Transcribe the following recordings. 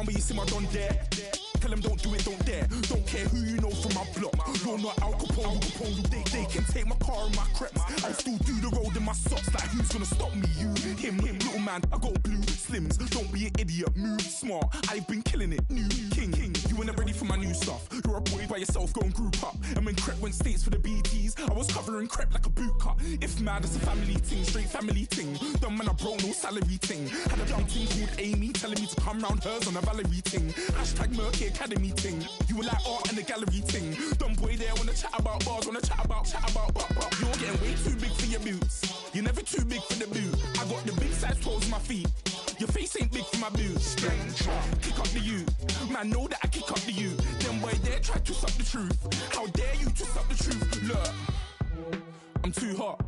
me you see my don there. Tell them don't do it, don't dare. Don't care who you know from my block. You're not Al Capone, they can take my car and my creps. I'll still do the road in my socks. Like who's gonna stop me? You, him, little man. I got blue slims. Don't be an idiot, move smart. I've been killing it, new king. You ain't ready for my new stuff. You're a boy by yourself, go and group up. And when Crep went states for the BTs, I was covering Crep like a boot cut. If mad, it's a family thing, straight family thing. Dumb man, I broke no salary thing. Had a young thing called Amy telling me to come round hers on a Valerie thing. Hashtag Murky Academy thing. You were like art and the gallery thing. Dumb boy there wanna chat about bars, wanna chat about. You're getting way too big for your boots. You're never too big for the boot. I got the big size toes on my feet. Your face ain't big for my boots. Kick up the you. Man, know that I kick up the you. Them boy there try to twist up the truth. How dare you twist up the truth? Look, I'm too hot.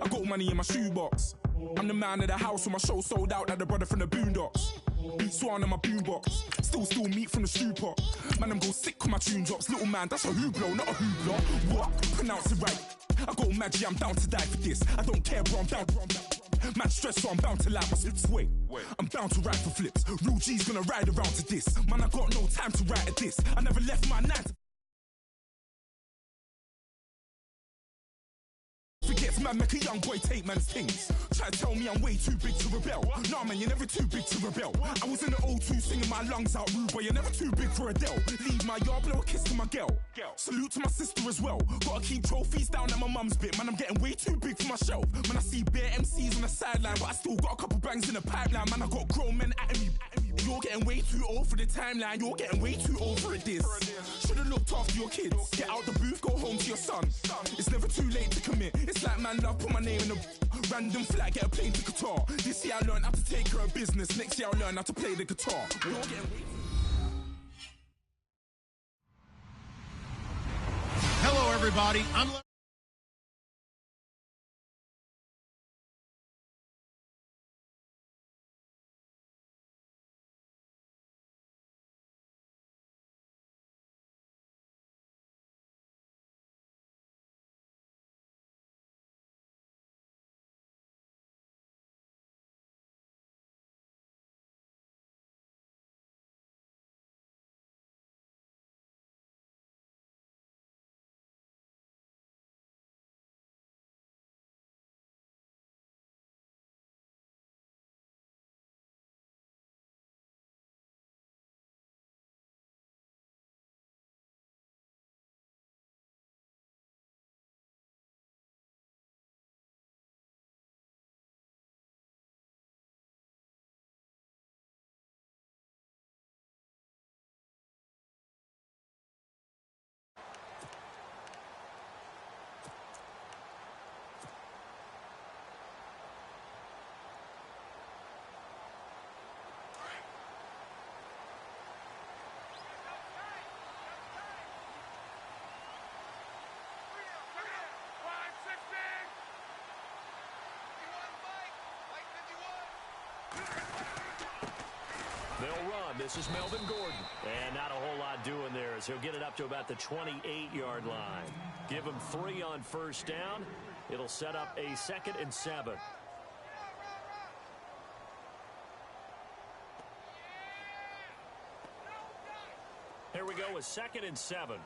I got money in my shoebox. I'm the man of the house when my show sold out like the brother from the Boondocks. Beat Swan in my boombox. Still meat from the stew pot. Man, I'm go sick when my tune drops. Little man, that's a hooplo, not a hoopla. What? Pronounce it right. I got magic, I'm down to die for this. I don't care, bro, I'm down. Man stressed, so I'm bound to lie my slips. Wait, I'm bound to ride for flips. Real G's gonna ride around to this. Man, I got no time to write at this. I never left my 9 to forgets man, make a young boy take man's things. Try to tell me I'm way too big to rebel. Nah man, you're never too big to rebel. I was in the O2 singing my lungs out, rude boy, you're never too big for Adele. Leave my yard, blow a kiss to my girl. Salute to my sister as well. Gotta keep trophies down at my mum's bit. Man, I'm getting way too big for my shelf. Man, I see bare MCs on the sideline, but I still got a couple bangs in the pipeline. Man, I got grown men at me. You're getting way too old for the timeline. You're getting way too old for this. Should've looked after your kids. Get out the booth, go home to your son. It's never too late to commit. It's like man love, put my name in a random flat, get a plane to Qatar. This year I learned how to take care of business. Next year I'll learn how to play the guitar. You're getting way Hello, everybody. They'll run. This is Melvin Gordon. And not a whole lot doing there as he'll get it up to about the 28-yard line. Give him 3 on first down. It'll set up a 2nd and 7. Here we go with 2nd and 7.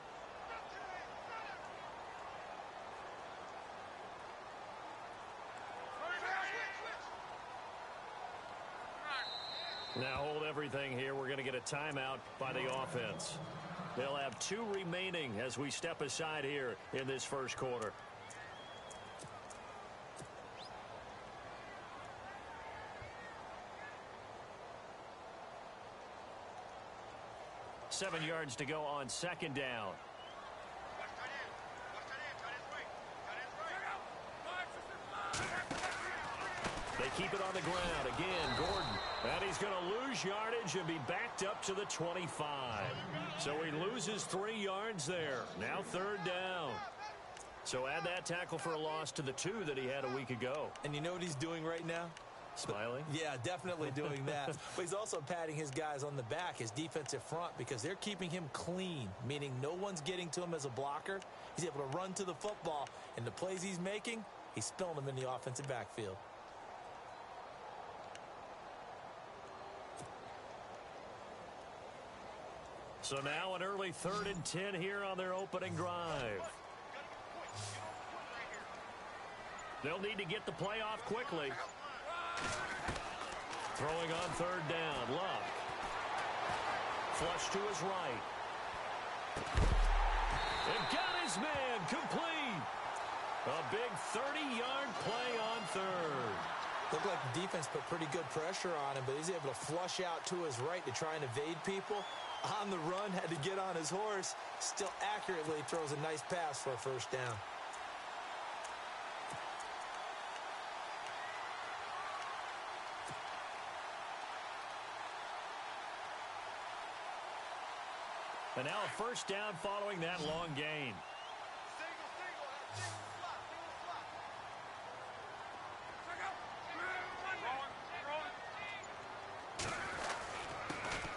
Now hold everything here. We're going to get a timeout by the offense. They'll have 2 remaining as we step aside here in this first quarter. Seven yards to go on 2nd down. They keep it on the ground. Again, Gordon. And he's going to lose yardage and be backed up to the 25. So he loses 3 yards there. Now 3rd down. So add that tackle for a loss to the 2 that he had a week ago. And you know what he's doing right now? Smiling? Yeah, definitely doing that. But he's also patting his guys on the back, his defensive front, because they're keeping him clean, meaning no one's getting to him as a blocker. He's able to run to the football, and the plays he's making, he's spilling them in the offensive backfield. So now an early 3rd and 10 here on their opening drive. They'll need to get the play off quickly. Throwing on 3rd down. Luck. Flush to his right. And got his man complete. A big 30-yard play on 3rd. Looked like the defense put pretty good pressure on him, but he's able to flush out to his right to try and evade people. On the run, had to get on his horse. Still accurately throws a nice pass for a 1st down. And now a 1st down following that long gain.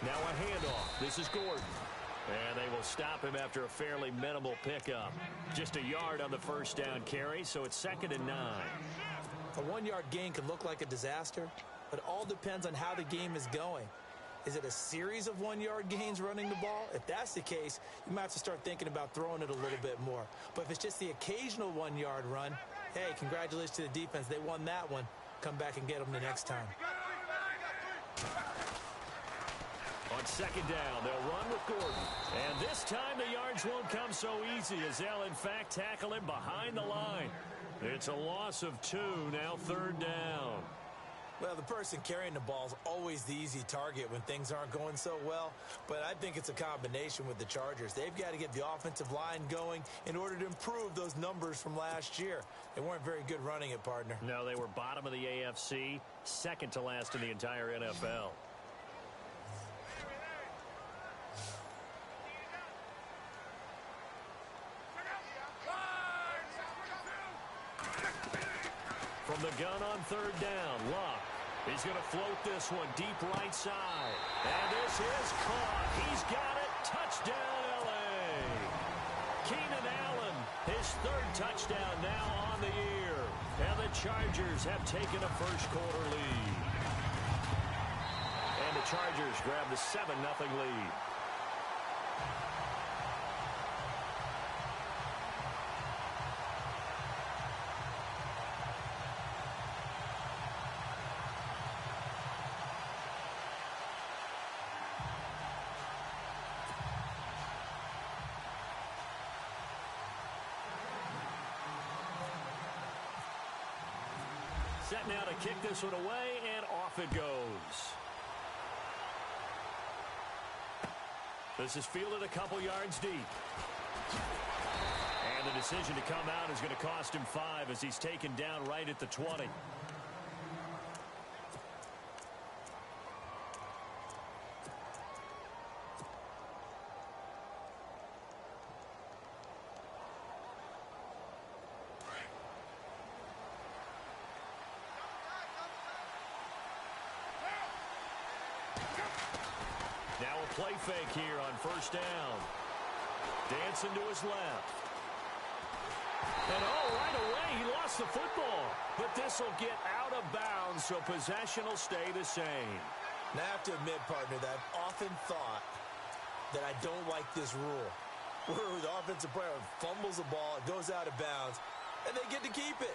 Now a handoff. This is Gordon. And they will stop him after a fairly minimal pickup. Just a yard on the 1st down carry, so it's 2nd and 9. A 1-yard gain can look like a disaster, but it all depends on how the game is going. Is it a series of 1-yard gains running the ball? If that's the case, you might have to start thinking about throwing it a little bit more. But if it's just the occasional 1-yard run, hey, congratulations to the defense. They won that one. Come back and get them the next time. On 2nd down, they'll run with Gordon. And this time the yards won't come so easy as they'll, in fact, tackle him behind the line. It's a loss of 2, now 3rd down. Well, the person carrying the ball is always the easy target when things aren't going so well. But I think it's a combination with the Chargers. They've got to get the offensive line going in order to improve those numbers from last year. They weren't very good running it, partner. No, they were bottom of the AFC, 2nd to last in the entire NFL. From the gun on 3rd down, Luck. He's going to float this one deep right side. And this is caught. He's got it. Touchdown, L.A. Keenan Allen, his 3rd touchdown now on the year. And the Chargers have taken a first-quarter lead. And the Chargers grab the 7-0 lead. Set now to kick this one away, and off it goes. This is fielded a couple yards deep. And the decision to come out is going to cost him 5 as he's taken down right at the 20. Now a play fake here on 1st down. Dancing to his left. And right away, he lost the football. But this will get out of bounds, so possession will stay the same. Now, I have to admit, partner, that I've often thought that I don't like this rule. Where the offensive player fumbles the ball, it goes out of bounds, and they get to keep it.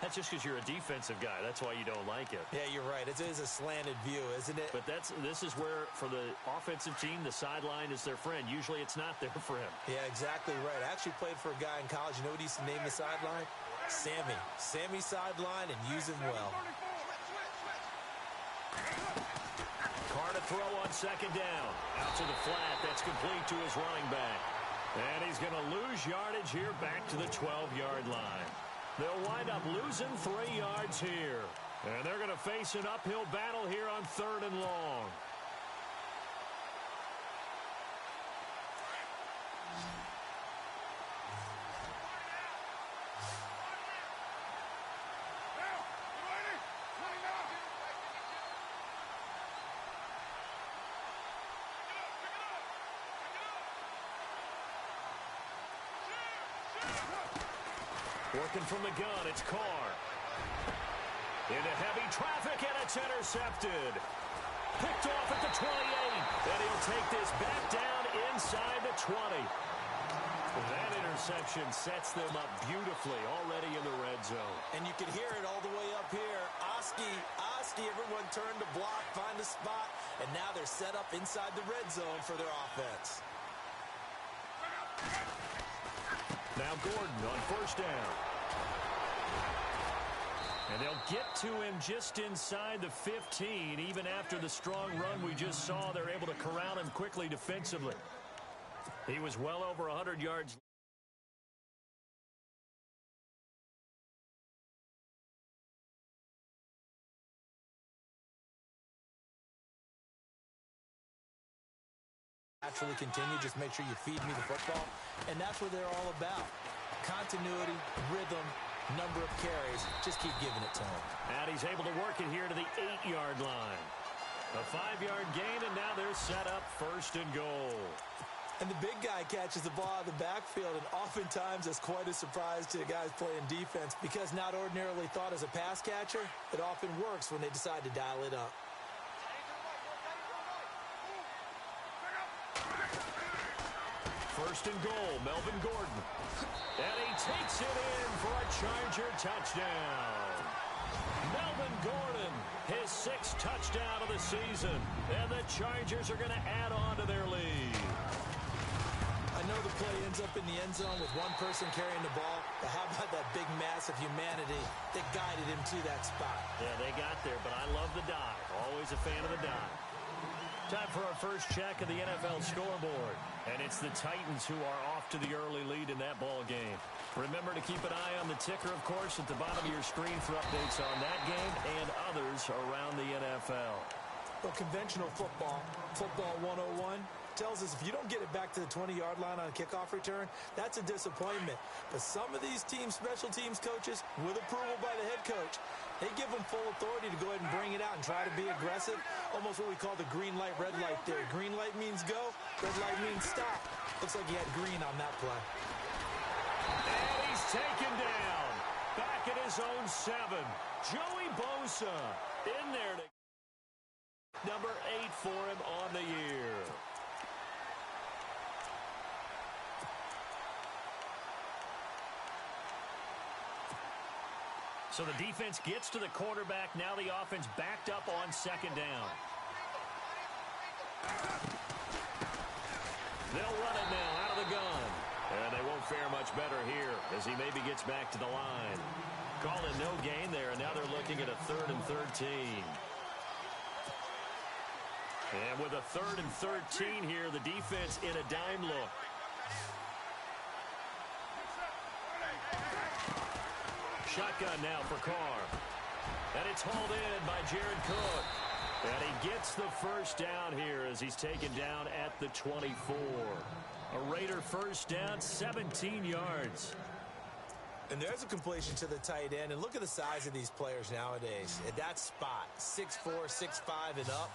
That's just because you're a defensive guy. That's why you don't like it. Yeah, you're right. It is a slanted view, isn't it? But this is where, for the offensive team, the sideline is their friend. Usually it's not there for him. Yeah, exactly right. I actually played for a guy in college. You know what he used to name the sideline? Sammy. Sammy sideline, and use him well. Carr to throw on 2nd down. Out to the flat. That's complete to his running back. And he's going to lose yardage here back to the 12-yard line. They'll wind up losing 3 yards here. And they're going to face an uphill battle here on 3rd and long. Working from the gun, it's Carr. Into heavy traffic, and it's intercepted. Picked off at the 28, and he'll take this back down inside the 20. That interception sets them up beautifully already in the red zone. And you can hear it all the way up here. Oski, everyone turned to block, find a spot, and now they're set up inside the red zone for their offense. Now Gordon on first down. And they'll get to him just inside the 15. Even after the strong run we just saw, they're able to corral him quickly defensively. He was well over 100 yards. Naturally continue, just make sure you feed me the football. And that's what they're all about. Continuity, rhythm, number of carries. Just keep giving it to him. And he's able to work it here to the 8-yard line. A 5-yard gain, and now they're set up first and goal. And the big guy catches the ball out of the backfield, and oftentimes it's quite a surprise to the guys playing defense because not ordinarily thought as a pass catcher, it often works when they decide to dial it up. First and goal, Melvin Gordon. And he takes it in for a Charger touchdown. Melvin Gordon, his 6th touchdown of the season. And the Chargers are going to add on to their lead. I know the play ends up in the end zone with one person carrying the ball, but how about that big mass of humanity that guided him to that spot? Yeah, they got there, but I love the dive. Always a fan of the dive. Time for our first check of the NFL scoreboard. And it's the Titans who are off to the early lead in that ball game. Remember to keep an eye on the ticker, of course, at the bottom of your screen for updates on that game and others around the NFL. Well, conventional football 101, tells us if you don't get it back to the 20-yard line on a kickoff return, that's a disappointment. But some of these teams, special teams coaches, with approval by the head coach, they give them full authority to go ahead and bring it out and try to be aggressive. Almost what we call the green light, red light theory. Green light means go, red light means stop. Looks like he had green on that play. And he's taken down. Back at his own 7. Joey Bosa in there to number 8 for him on the year. So the defense gets to the quarterback. Now the offense backed up on second down. They'll run it now out of the gun. And they won't fare much better here as he maybe gets back to the line. Call it no gain there, and now they're looking at a 3rd and 13. And with a 3rd and 13 here, the defense in a dime look. Shotgun now for Carr. And it's hauled in by Jared Cook. And he gets the first down here as he's taken down at the 24. A Raider first down, 17 yards. And there's a completion to the tight end. And look at the size of these players nowadays. At that spot, 6'4", 6'5", and up.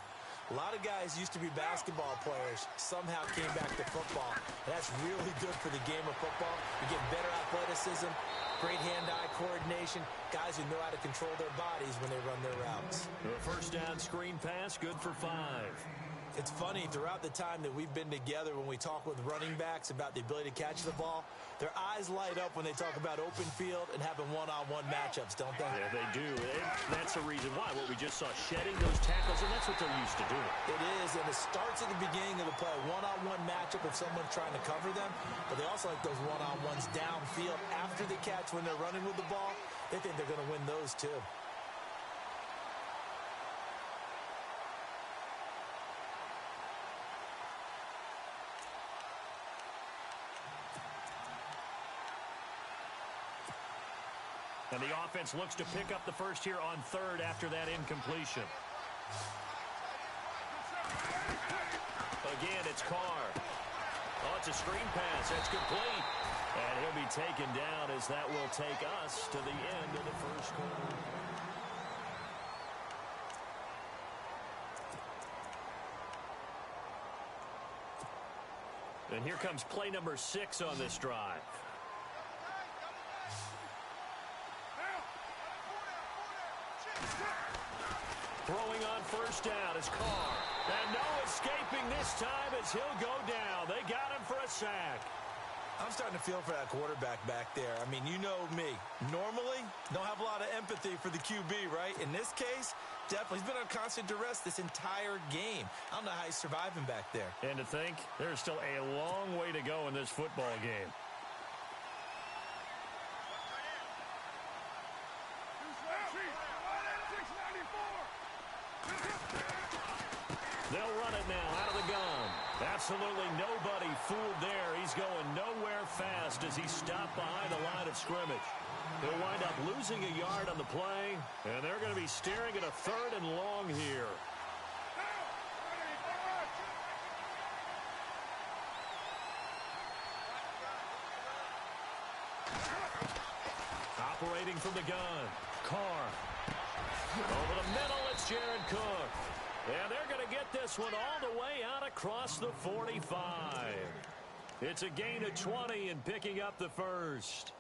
A lot of guys used to be basketball players, somehow came back to football. That's really good for the game of football. You get better athleticism, great hand-eye coordination, guys who know how to control their bodies when they run their routes. A first down screen pass, good for 5. It's funny, throughout the time that we've been together, when we talk with running backs about the ability to catch the ball, their eyes light up when they talk about open field and having one-on-one matchups, don't they? Yeah, they do. And that's the reason why. What we just saw, shedding those tackles, and that's what they're used to doing. It is, and it starts at the beginning of the play. One-on-one matchup if someone's trying to cover them, but they also like those one-on-ones downfield after the catch when they're running with the ball. They think they're going to win those too. And the offense looks to pick up the first here on 3rd after that incompletion. Again, it's Carr. Oh, it's a screen pass. That's complete. And he'll be taken down as that will take us to the end of the first quarter. And here comes play number 6 on this drive. Throwing on first down is Carr. And no escaping this time as he'll go down. They got him for a sack. I'm starting to feel for that quarterback back there. I mean, you know me. Normally, don't have a lot of empathy for the QB, right? In this case, definitely. He's been under constant duress this entire game. I don't know how he's surviving back there. And to think, there's still a long way to go in this football game. They'll run it now out of the gun. Absolutely nobody fooled there. He's going nowhere fast as he's stopped behind the line of scrimmage. He'll wind up losing a yard on the play, and they're going to be staring at a 3rd and long here. Operating from the gun, Carr. Over the middle, it's Jared Cook. And they're going to get this one all the way out across the 45. It's a gain of 20 and picking up the first.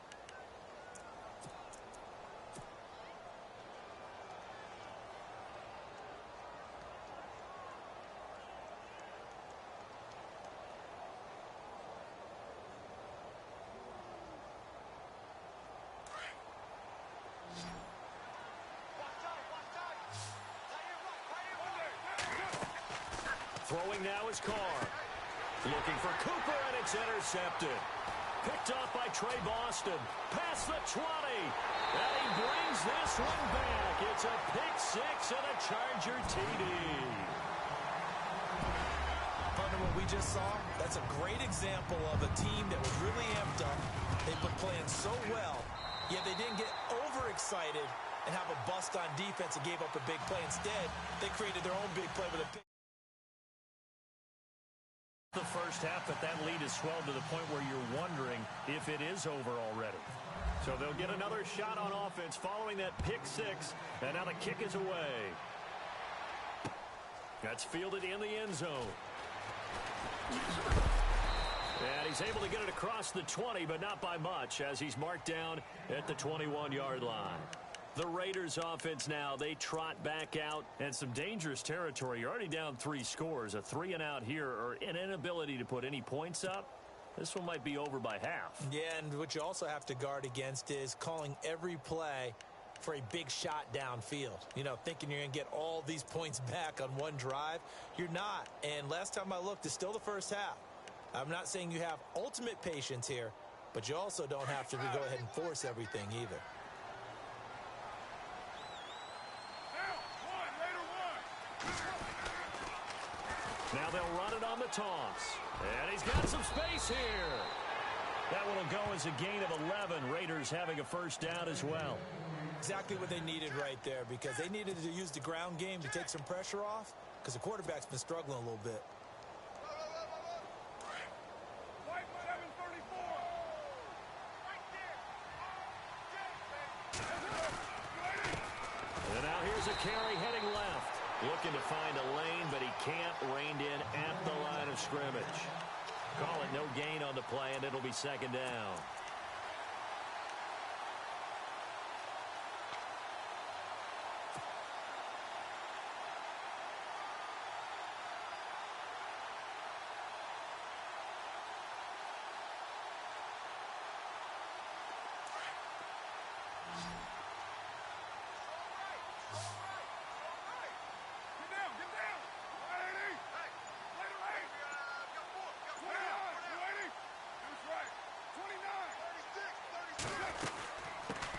Throwing now is Carr. Looking for Cooper, and it's intercepted. Picked off by Trey Boston. Past the 20. And he brings this one back. It's a pick 6 and a Charger TD. Under what we just saw, that's a great example of a team that was really amped up. They've been playing so well, yet they didn't get overexcited and have a bust on defense and gave up a big play. Instead, they created their own big play with a pick. The first half, but that lead has swelled to the point where you're wondering if it is over already. So they'll get another shot on offense following that pick 6, and now the kick is away. That's fielded in the end zone. And he's able to get it across the 20, but not by much, as he's marked down at the 21-yard line. The Raiders offense now, they trot back out, and some dangerous territory. You're already down 3 scores. A 3-and-out here, or an inability to put any points up. This one might be over by half. Yeah, and what you also have to guard against is calling every play for a big shot downfield. You know, thinking you're going to get all these points back on one drive. You're not. And last time I looked, it's still the first half. I'm not saying you have ultimate patience here, but you also don't have to go ahead and force everything either. Now they'll run it on the toss. And he's got some space here. That one will go as a gain of 11. Raiders having a first down as well. Exactly what they needed right there, because they needed to use the ground game to take some pressure off, because the quarterback's been struggling a little bit. And now here's a carry heading left. Looking to find a lane, but he can't. Reined in at the line of scrimmage. Call it no gain on the play, and it'll be second down.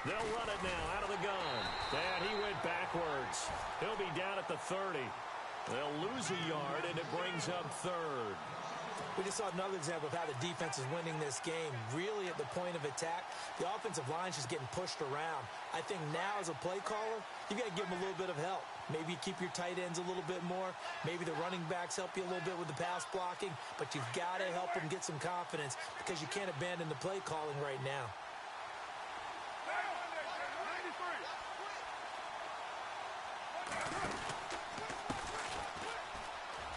They'll run it now out of the gun. And he went backwards. He'll be down at the 30. They'll lose a yard, and it brings up 3rd. We just saw another example of how the defense is winning this game. Really at the point of attack, the offensive line's just getting pushed around. I think now as a play caller, you got to give them a little bit of help. Maybe keep your tight ends a little bit more. Maybe the running backs help you a little bit with the pass blocking. But you've got to help them get some confidence, because you can't abandon the play calling right now.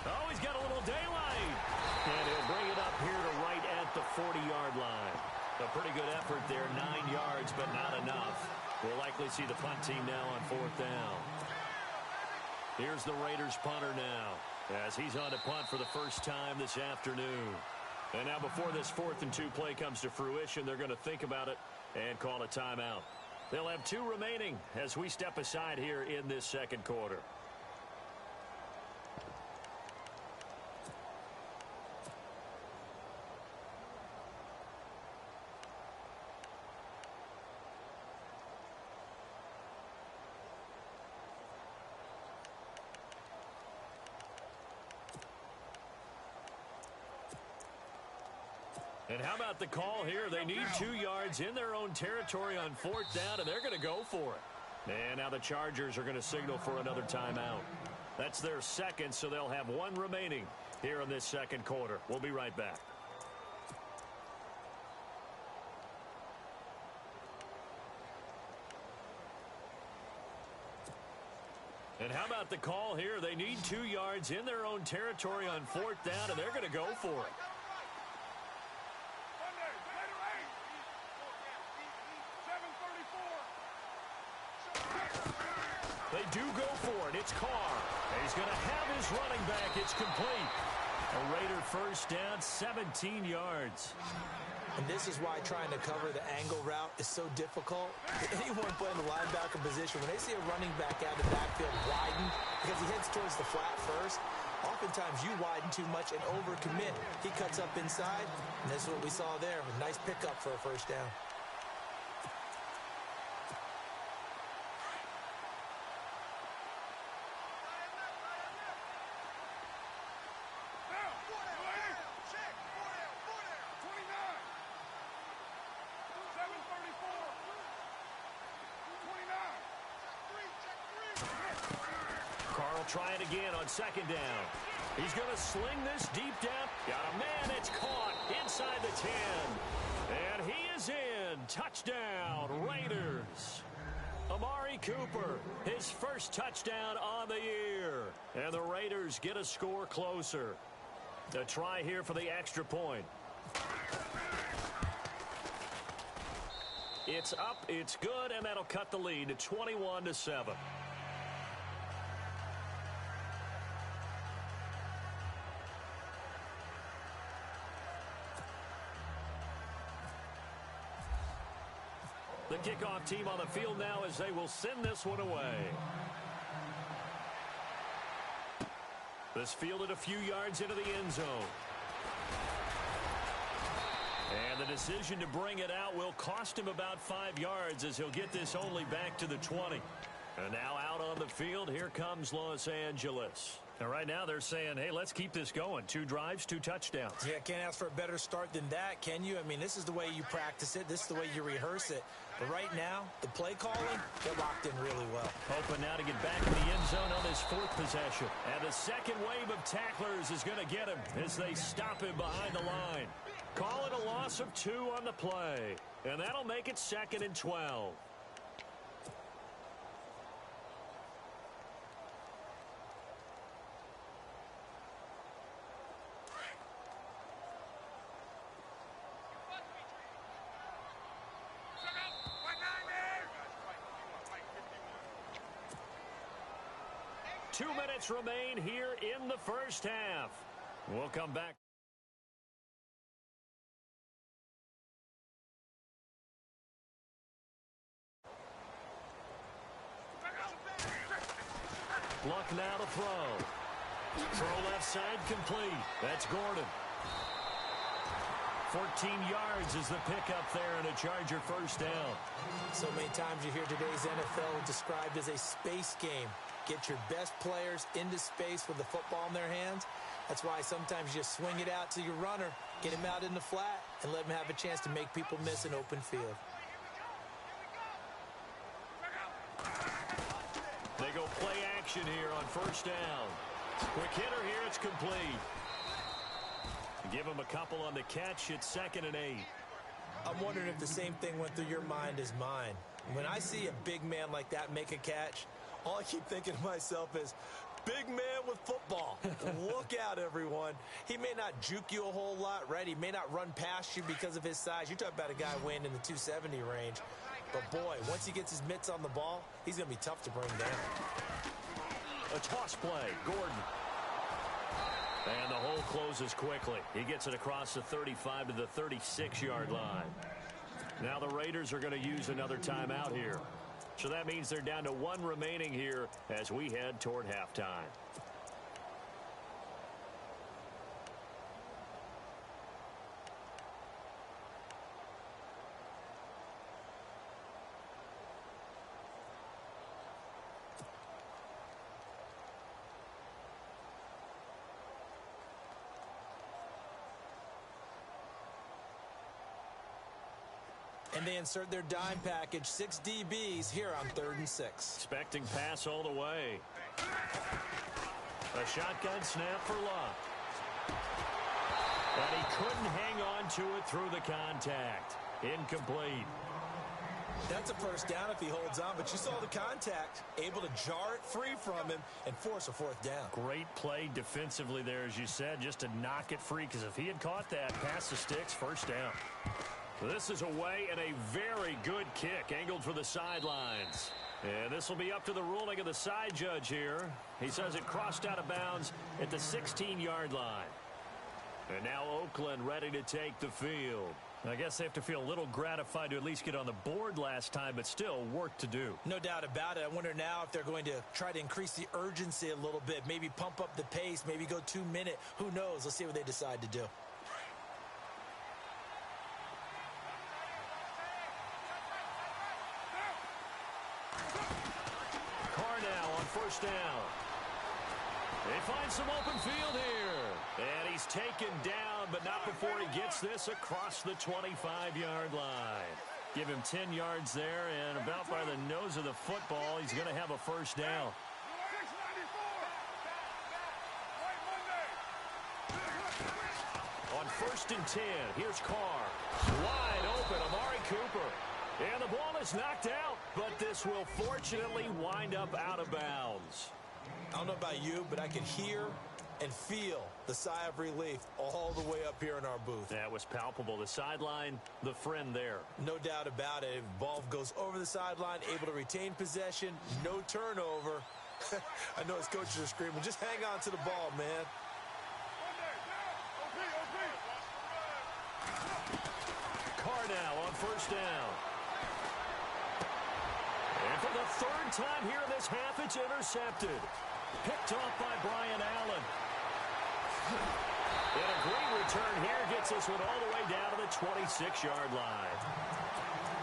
Oh, he's got a little daylight. And he'll bring it up here to right at the 40-yard line. A pretty good effort there, 9 yards, but not enough. We'll likely see the punt team now on 4th down. Here's the Raiders punter now. as he's on to punt for the first time this afternoon. And now before this 4th and 2 play comes to fruition, they're going to think about it and call a timeout. They'll have 2 remaining as we step aside here in this second quarter. And how about the call here? They need 2 yards in their own territory on 4th down, and they're going to go for it. And now the Chargers are going to signal for another timeout. That's their second, so they'll have 1 remaining here in this second quarter. We'll be right back. And how about the call here? They need 2 yards in their own territory on 4th down, and they're going to go for it. They do go for it. It's Carr. He's going to have his running back. It's complete. A Raider first down, 17 yards. And this is why trying to cover the angle route is so difficult. Anyone playing the linebacker position, when they see a running back out of the backfield widen because he heads towards the flat first, oftentimes you widen too much and overcommit. He cuts up inside, and that's what we saw there. A nice pickup for a first down. Try it again on 2nd down. He's going to sling this deep down. Got a man. It's caught inside the 10. And he is in. Touchdown, Raiders. Amari Cooper, his first touchdown on the year. And the Raiders get a score closer. A try here for the extra point. It's up, it's good, and that'll cut the lead to 21-7. The kickoff team on the field now as they will send this one away. This fielded a few yards into the end zone. And the decision to bring it out will cost him about 5 yards as he'll get this only back to the 20. And now out on the field, here comes Los Angeles. And right now they're saying, hey, let's keep this going. 2 drives, 2 touchdowns. Yeah, can't ask for a better start than that, can you? I mean, this is the way you practice it. This is the way you rehearse it. But right now, the play calling, they're locked in really well. Hoping now to get back in the end zone on this 4th possession. And the second wave of tacklers is going to get him as they stop him behind the line. Call it a loss of 2 on the play. And that'll make it 2nd and 12. Two minutes remain here in the first half. We'll come back. Luck now to throw. Throw left side complete. That's Gordon. 14 yards is the pickup there and a Charger first down. So many times you hear today's NFL described as a space game. Get your best players into space with the football in their hands. That's why sometimes you just swing it out to your runner, get him out in the flat, and let him have a chance to make people miss an open field. They go play action here on first down. Quick hitter here, it's complete. Give him a couple on the catch. It's 2nd and 8. I'm wondering if the same thing went through your mind as mine. When I see a big man like that make a catch, all I keep thinking to myself is, big man with football. Look out, everyone. He may not juke you a whole lot, right? He may not run past you because of his size. You're talking about a guy weighing in the 270 range. But, boy, once he gets his mitts on the ball, he's going to be tough to bring down. A toss play. Gordon. And the hole closes quickly. He gets it across the 35 to the 36-yard line. Now the Raiders are going to use another timeout here. So that means they're down to one remaining here as we head toward halftime. And they insert their dime package, 6 DBs here on 3rd and 6. Expecting pass all the way. A shotgun snap for Luck. And he couldn't hang on to it through the contact. Incomplete. That's a first down if he holds on, but you saw the contact, able to jar it free from him and force a 4th down. Great play defensively there, as you said, just to knock it free, because if he had caught that, pass the sticks, first down. This is away and a very good kick, angled for the sidelines. And this will be up to the ruling of the side judge here. He says it crossed out of bounds at the 16-yard line. And now Oakland ready to take the field. I guess they have to feel a little gratified to at least get on the board last time, but still work to do. No doubt about it. I wonder now if they're going to try to increase the urgency a little bit, maybe pump up the pace, maybe go 2-minute. Who knows? Let's see what they decide to do. First down. They find some open field here. And he's taken down, but not before he gets this across the 25-yard line. Give him 10 yards there, and about by the nose of the football, he's going to have a first down. On 1st and 10, here's Carr. Wide open, Amari Cooper. And the ball is knocked out, but this will fortunately wind up out of bounds. I don't know about you, but I can hear and feel the sigh of relief all the way up here in our booth. That was palpable. The sideline, the friend there. No doubt about it. Ball goes over the sideline, able to retain possession, no turnover. I know his coaches are screaming, just hang on to the ball, man. Carr now on 1st down. And for the 3rd time here in this half, it's intercepted. Picked off by Brian Allen. And a great return here gets this one all the way down to the 26-yard line.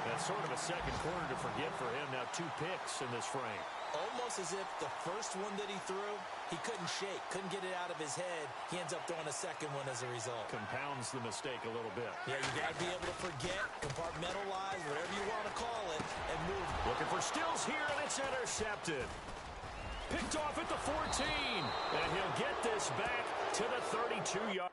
That's sort of a second quarter to forget for him. Now 2 picks in this frame. Almost as if the first one that he threw, he couldn't shake, couldn't get it out of his head. He ends up throwing a second one as a result. Compounds the mistake a little bit. Yeah, you got to be able to forget, compartmentalize, whatever you want to call it, and move. Looking for Stills here, and it's intercepted. Picked off at the 14, and he'll get this back to the 32-yard.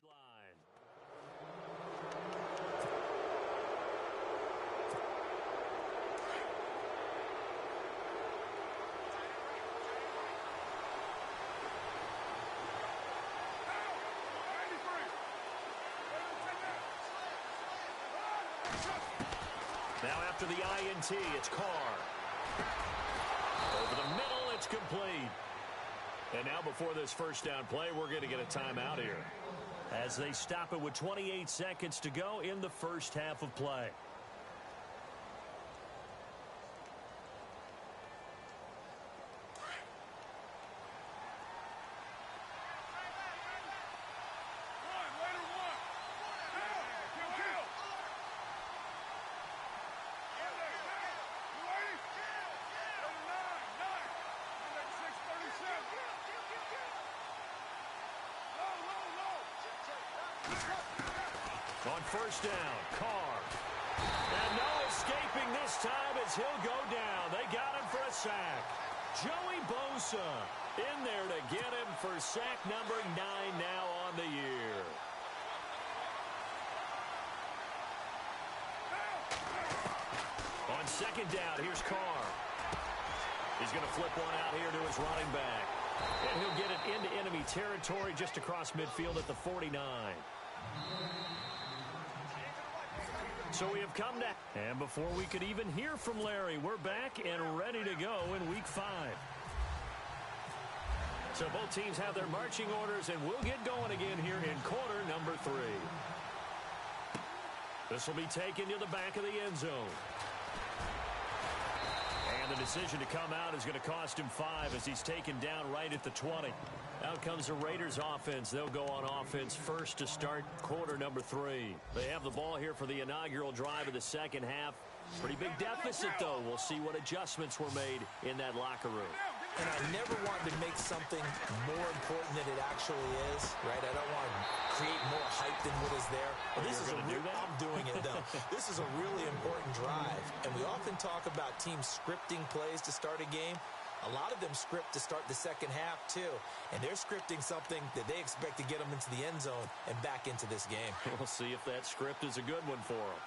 Line. Now after the INT, it's Carr. Over the middle, it's complete. And now before this first down play, we're going to get a timeout here, as they stop it with 28 seconds to go in the first half of play. On first down, Carr. And no escaping this time as he'll go down. They got him for a sack. Joey Bosa in there to get him for sack number 9 now on the year. On second down, here's Carr. He's going to flip one out here to his running back. And he'll get it into enemy territory just across midfield at the 49. So we have come to... And before we could even hear from Larry, we're back and ready to go in Week 5. So both teams have their marching orders, and we'll get going again here in quarter number 3. This will be taken to the back of the end zone. And the decision to come out is going to cost him 5 as he's taken down right at the 20. Out comes the Raiders offense. They'll go on offense first to start quarter number 3. They have the ball here for the inaugural drive of the second half. Pretty big deficit, though. We'll see what adjustments were made in that locker room. And I never wanted to make something more important than it actually is, right? I don't want to create more hype than what is there. But this is I'm doing it, though. This is a really important drive. And we often talk about teams scripting plays to start a game. A lot of them script to start the second half, too. And they're scripting something that they expect to get them into the end zone and back into this game. We'll see if that script is a good one for them.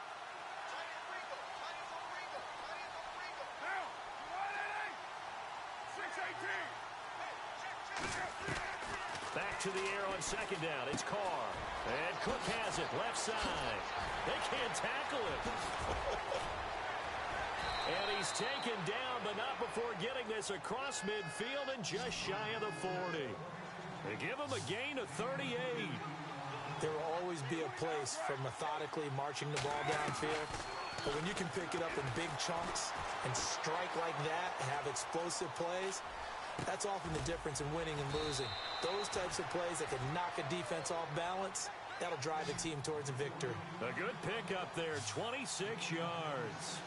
Back to the air on second down. It's Carr. And Cook has it. Left side. They can't tackle it. And he's taken down, but not before getting this across midfield and just shy of the 40. They give him a gain of 38. There will always be a place for methodically marching the ball downfield. But when you can pick it up in big chunks and strike like that, have explosive plays, that's often the difference in winning and losing. Those types of plays that can knock a defense off balance, that'll drive the team towards a victory. A good pickup there, 26 yards.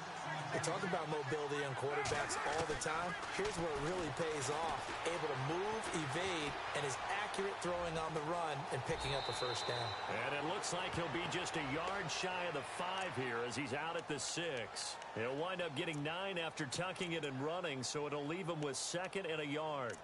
We talk about mobility on quarterbacks all the time. Here's where it really pays off. Able to move, evade, and is accurate throwing on the run and picking up a first down. And it looks like he'll be just a yard shy of the 5 here as he's out at the 6. He'll wind up getting 9 after tucking it and running, so it'll leave him with 2nd and a yard.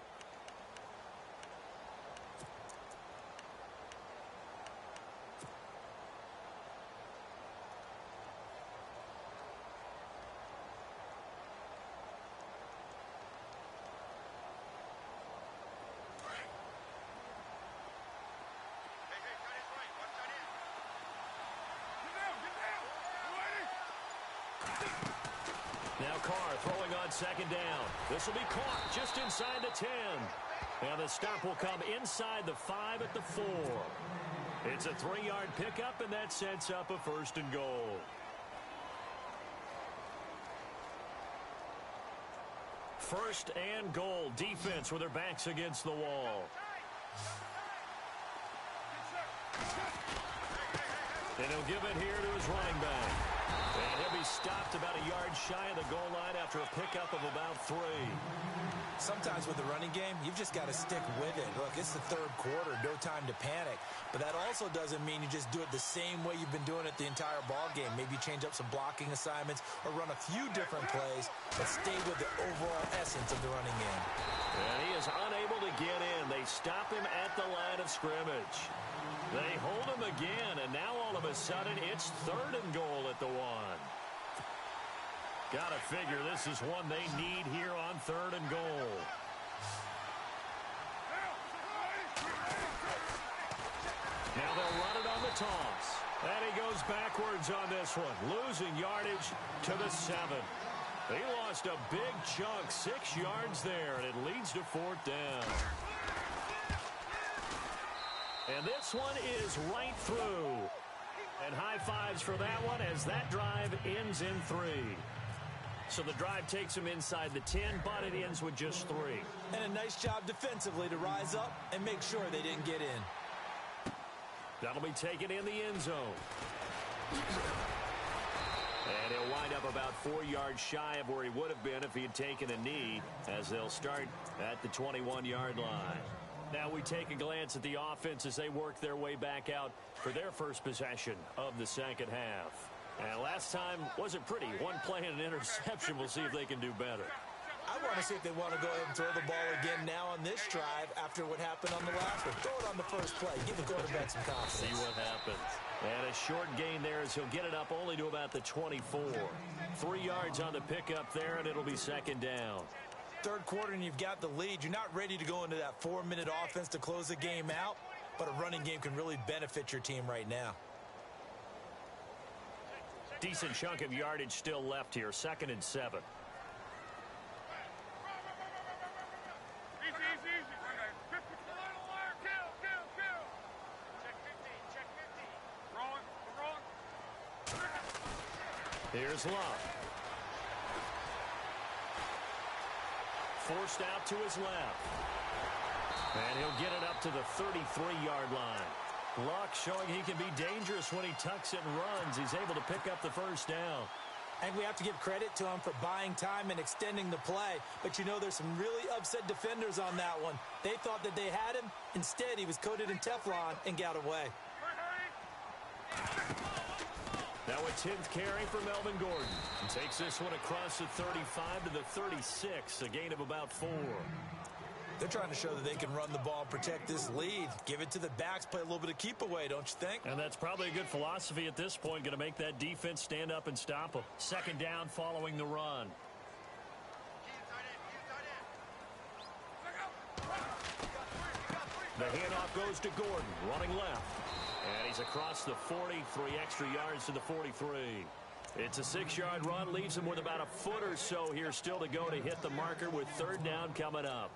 Now Carr throwing on second down. This will be caught just inside the 10. And the stop will come inside the 5 at the 4. It's a 3-yard pickup, and that sets up a 1st and goal. First and goal. Defense with their backs against the wall. And he'll give it here to his running back. And he'll be stopped about a yard shy of the goal line after a pickup of about 3. Sometimes with the running game, you've just got to stick with it. Look, it's the 3rd quarter, no time to panic. But that also doesn't mean you just do it the same way you've been doing it the entire ball game. Maybe change up some blocking assignments or run a few different plays, but stay with the overall essence of the running game. And he is unable to get in. They stop him at the line of scrimmage. They hold him again, and now all of a sudden it's 3rd and goal at the 1. Got to figure this is one they need here on 3rd and goal. Now they'll run it on the toss. And he goes backwards on this one, losing yardage to the 7. He lost a big chunk, 6 yards there, and it leads to 4th down. And this one is right through. And high fives for that one as that drive ends in 3. So the drive takes him inside the 10, but it ends with just 3. And a nice job defensively to rise up and make sure they didn't get in. That'll be taken in the end zone. And he'll wind up about 4 yards shy of where he would have been if he had taken a knee, as they'll start at the 21-yard line. Now we take a glance at the offense as they work their way back out for their first possession of the second half. And last time wasn't pretty. One play and an interception. We'll see if they can do better. I want to see if they want to go ahead and throw the ball again now on this drive after what happened on the last one. Throw it on the first play. Give the quarterback some confidence. See what happens. And a short gain there as he'll get it up only to about the 24. 3 yards on the pickup there, and it'll be second down. Third quarter, and you've got the lead. You're not ready to go into that 4-minute offense to close the game out, but a running game can really benefit your team right now. Decent chunk of yardage still left here. 2nd and 7. Here's Love. Forced out to his left. And he'll get it up to the 33-yard line. Luck showing he can be dangerous when he tucks it and runs. He's able to pick up the first down. And we have to give credit to him for buying time and extending the play. But, you know, there's some really upset defenders on that one. They thought that they had him. Instead, he was coated in Teflon and got away. Now a 10th carry for Melvin Gordon. And takes this one across the 35 to the 36, a gain of about 4. They're trying to show that they can run the ball and protect this lead. Give it to the backs, play a little bit of keep away, don't you think? And that's probably a good philosophy at this point, going to make that defense stand up and stop them. Second down following the run. The handoff goes to Gordon, running left. And he's across the 40, 3 extra yards to the 43. It's a 6-yard run, leaves him with about a foot or so here still to go to hit the marker with third down coming up.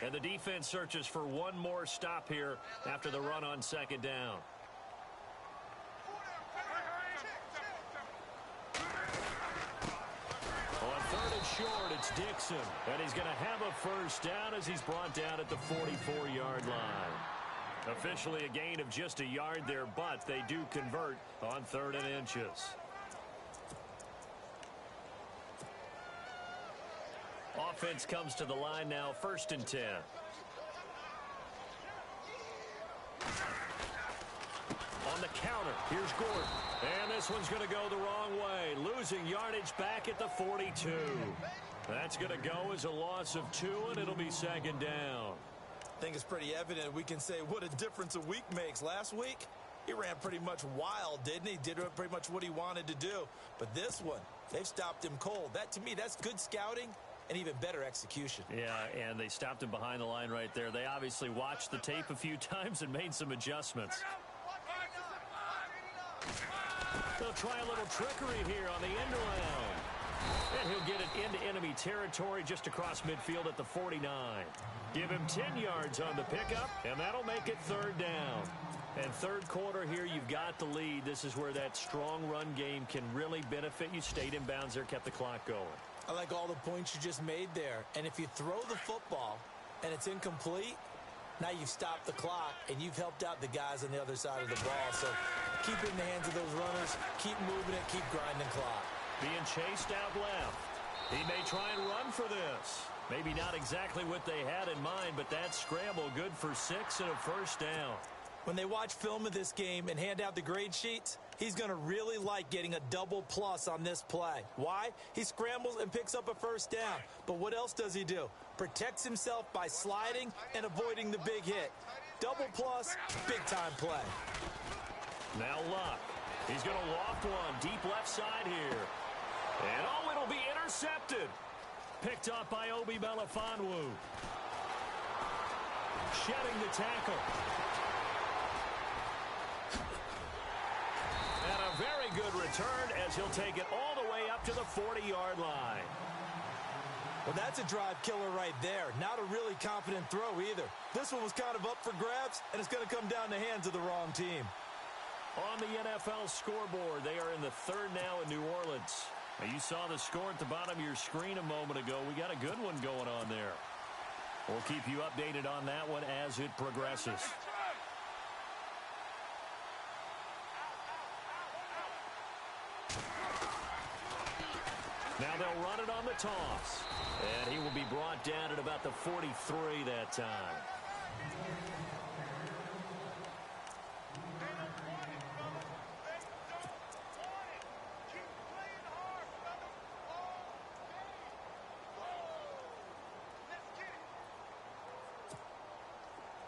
And the defense searches for one more stop here after the run on second down. On third and short, it's Dixon. And he's going to have a first down as he's brought down at the 44-yard line. Officially a gain of just a yard there, but they do convert on 3rd and inches. Offense comes to the line now, 1st and 10. On the counter, here's Gordon. And this one's going to go the wrong way, losing yardage back at the 42. That's going to go as a loss of 2, and it'll be second down. I think it's pretty evident we can say what a difference a week makes. Last week, he ran pretty much wild, didn't he? Did pretty much what he wanted to do. But this one, they've stopped him cold. That, to me, that's good scouting and even better execution. Yeah, and they stopped him behind the line right there. They obviously watched the tape a few times and made some adjustments. They'll try a little trickery here on the end around. And he'll get it into enemy territory just across midfield at the 49. Give him 10 yards on the pickup, and that'll make it third down. And third quarter here, you've got the lead. This is where that strong run game can really benefit you. Stayed in bounds there, kept the clock going. I like all the points you just made there. And if you throw the football and it's incomplete, now you've stopped the clock and you've helped out the guys on the other side of the ball. So keep it in the hands of those runners, keep moving it, keep grinding clock. Being chased out left. He may try and run for this. Maybe not exactly what they had in mind, but that scramble good for 6 and a first down. When they watch film of this game and hand out the grade sheets, he's going to really like getting a double plus on this play. Why? He scrambles and picks up a first down. But what else does he do? Protects himself by sliding and avoiding the big hit. Double plus, big-time play. Now Luck. He's going to loft one deep left side here. And oh, it'll be intercepted. Picked up by Obi Melifonwu. Shedding the tackle. And a very good return as he'll take it all the way up to the 40-yard line. Well, that's a drive killer right there. Not a really confident throw either. This one was kind of up for grabs, and it's going to come down the hands of the wrong team. On the NFL scoreboard, they are in the third now in New Orleans. Now, you saw the score at the bottom of your screen a moment ago. We got a good one going on there. We'll keep you updated on that one as it progresses. Now they'll run it on the toss. And he will be brought down at about the 43 that time.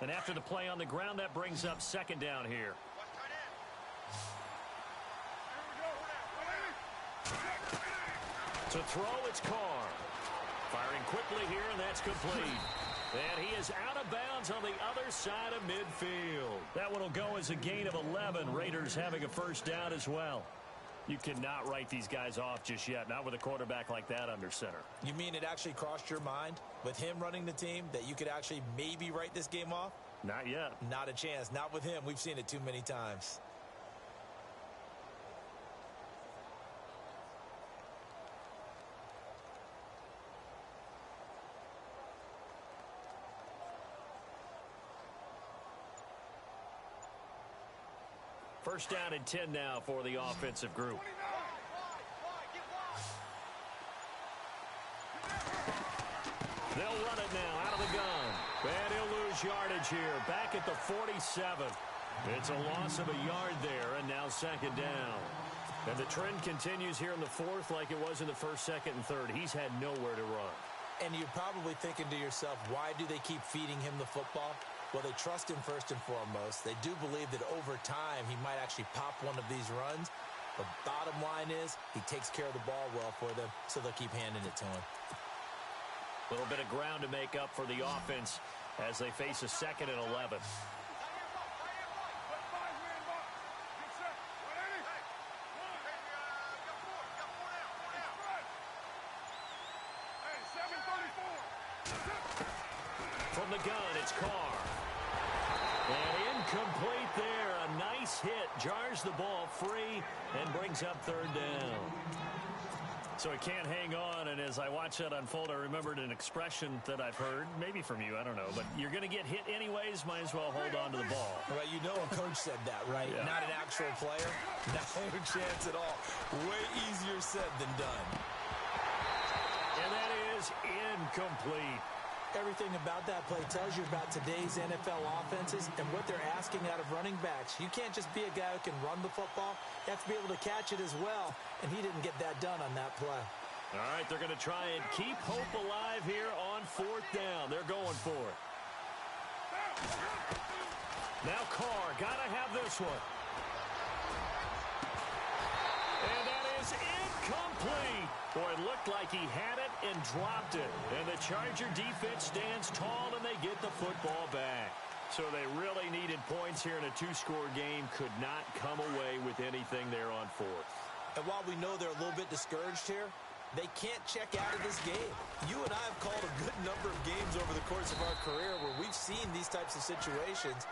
And after the play on the ground, that brings up second down here. To throw, it's Carr. Firing quickly here, and that's complete. And he is out of bounds on the other side of midfield. That one will go as a gain of 11. Raiders having a first down as well. You cannot write these guys off just yet, not with a quarterback like that under center. You mean it actually crossed your mind with him running the team that you could actually maybe write this game off? Not yet. Not a chance. Not with him. We've seen it too many times. First down and 10 now for the offensive group. They'll run it now out of the gun. And he'll lose yardage here. Back at the 47. It's a loss of a yard there, and now second down. And the trend continues here in the fourth like it was in the first, second, and third. He's had nowhere to run. And you're probably thinking to yourself, why do they keep feeding him the football? Well, they trust him first and foremost. They do believe that over time he might actually pop one of these runs. The bottom line is he takes care of the ball well for them, so they'll keep handing it to him. A little bit of ground to make up for the offense as they face a second and 11. From the gun, it's Carr. And incomplete there. A nice hit. Jars the ball free and brings up third down. So he can't hang on, and as I watch that unfold, I remembered an expression that I've heard, maybe from you, I don't know, but you're going to get hit anyways, might as well hold on to the ball. Right, you know a coach said that, right? Yeah. Not an actual player. No chance at all. Way easier said than done. And that is incomplete. Everything about that play tells you about today's NFL offenses and what they're asking out of running backs. You can't just be a guy who can run the football. You have to be able to catch it as well, and he didn't get that done on that play. All right, they're going to try and keep hope alive here on fourth down. They're going for it. Now Carr, got to have this one. And that is incomplete. Boy, it looked like he had it and dropped it. And the Charger defense stands tall, and they get the football back. So they really needed points here in a two-score game. Could not come away with anything there on fourth. And while we know they're a little bit discouraged here, they can't check out of this game. You and I have called a good number of games over the course of our career where we've seen these types of situations.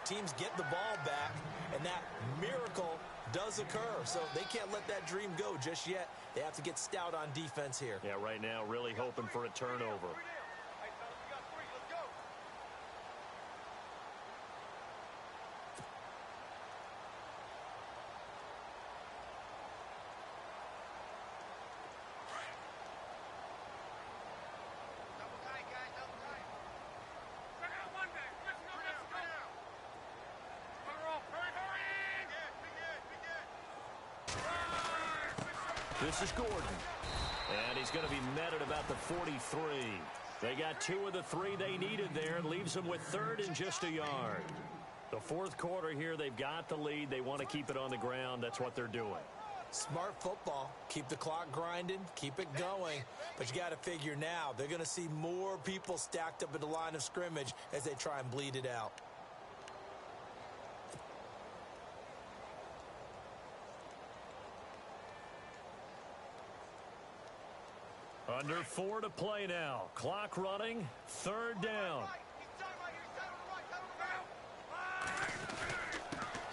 Teams get the ball back, and that miracle does occur. So they can't let that dream go just yet. They have to get stout on defense here. Yeah, right now really hoping for a turnover. This is Gordon. And he's going to be met at about the 43. They got 2 of the 3 they needed there. It leaves them with third and just a yard. The fourth quarter here, they've got the lead. They want to keep it on the ground. That's what they're doing. Smart football. Keep the clock grinding. Keep it going. But you got to figure now, they're going to see more people stacked up at the line of scrimmage as they try and bleed it out. Under 4 to play now. Clock running. Third down.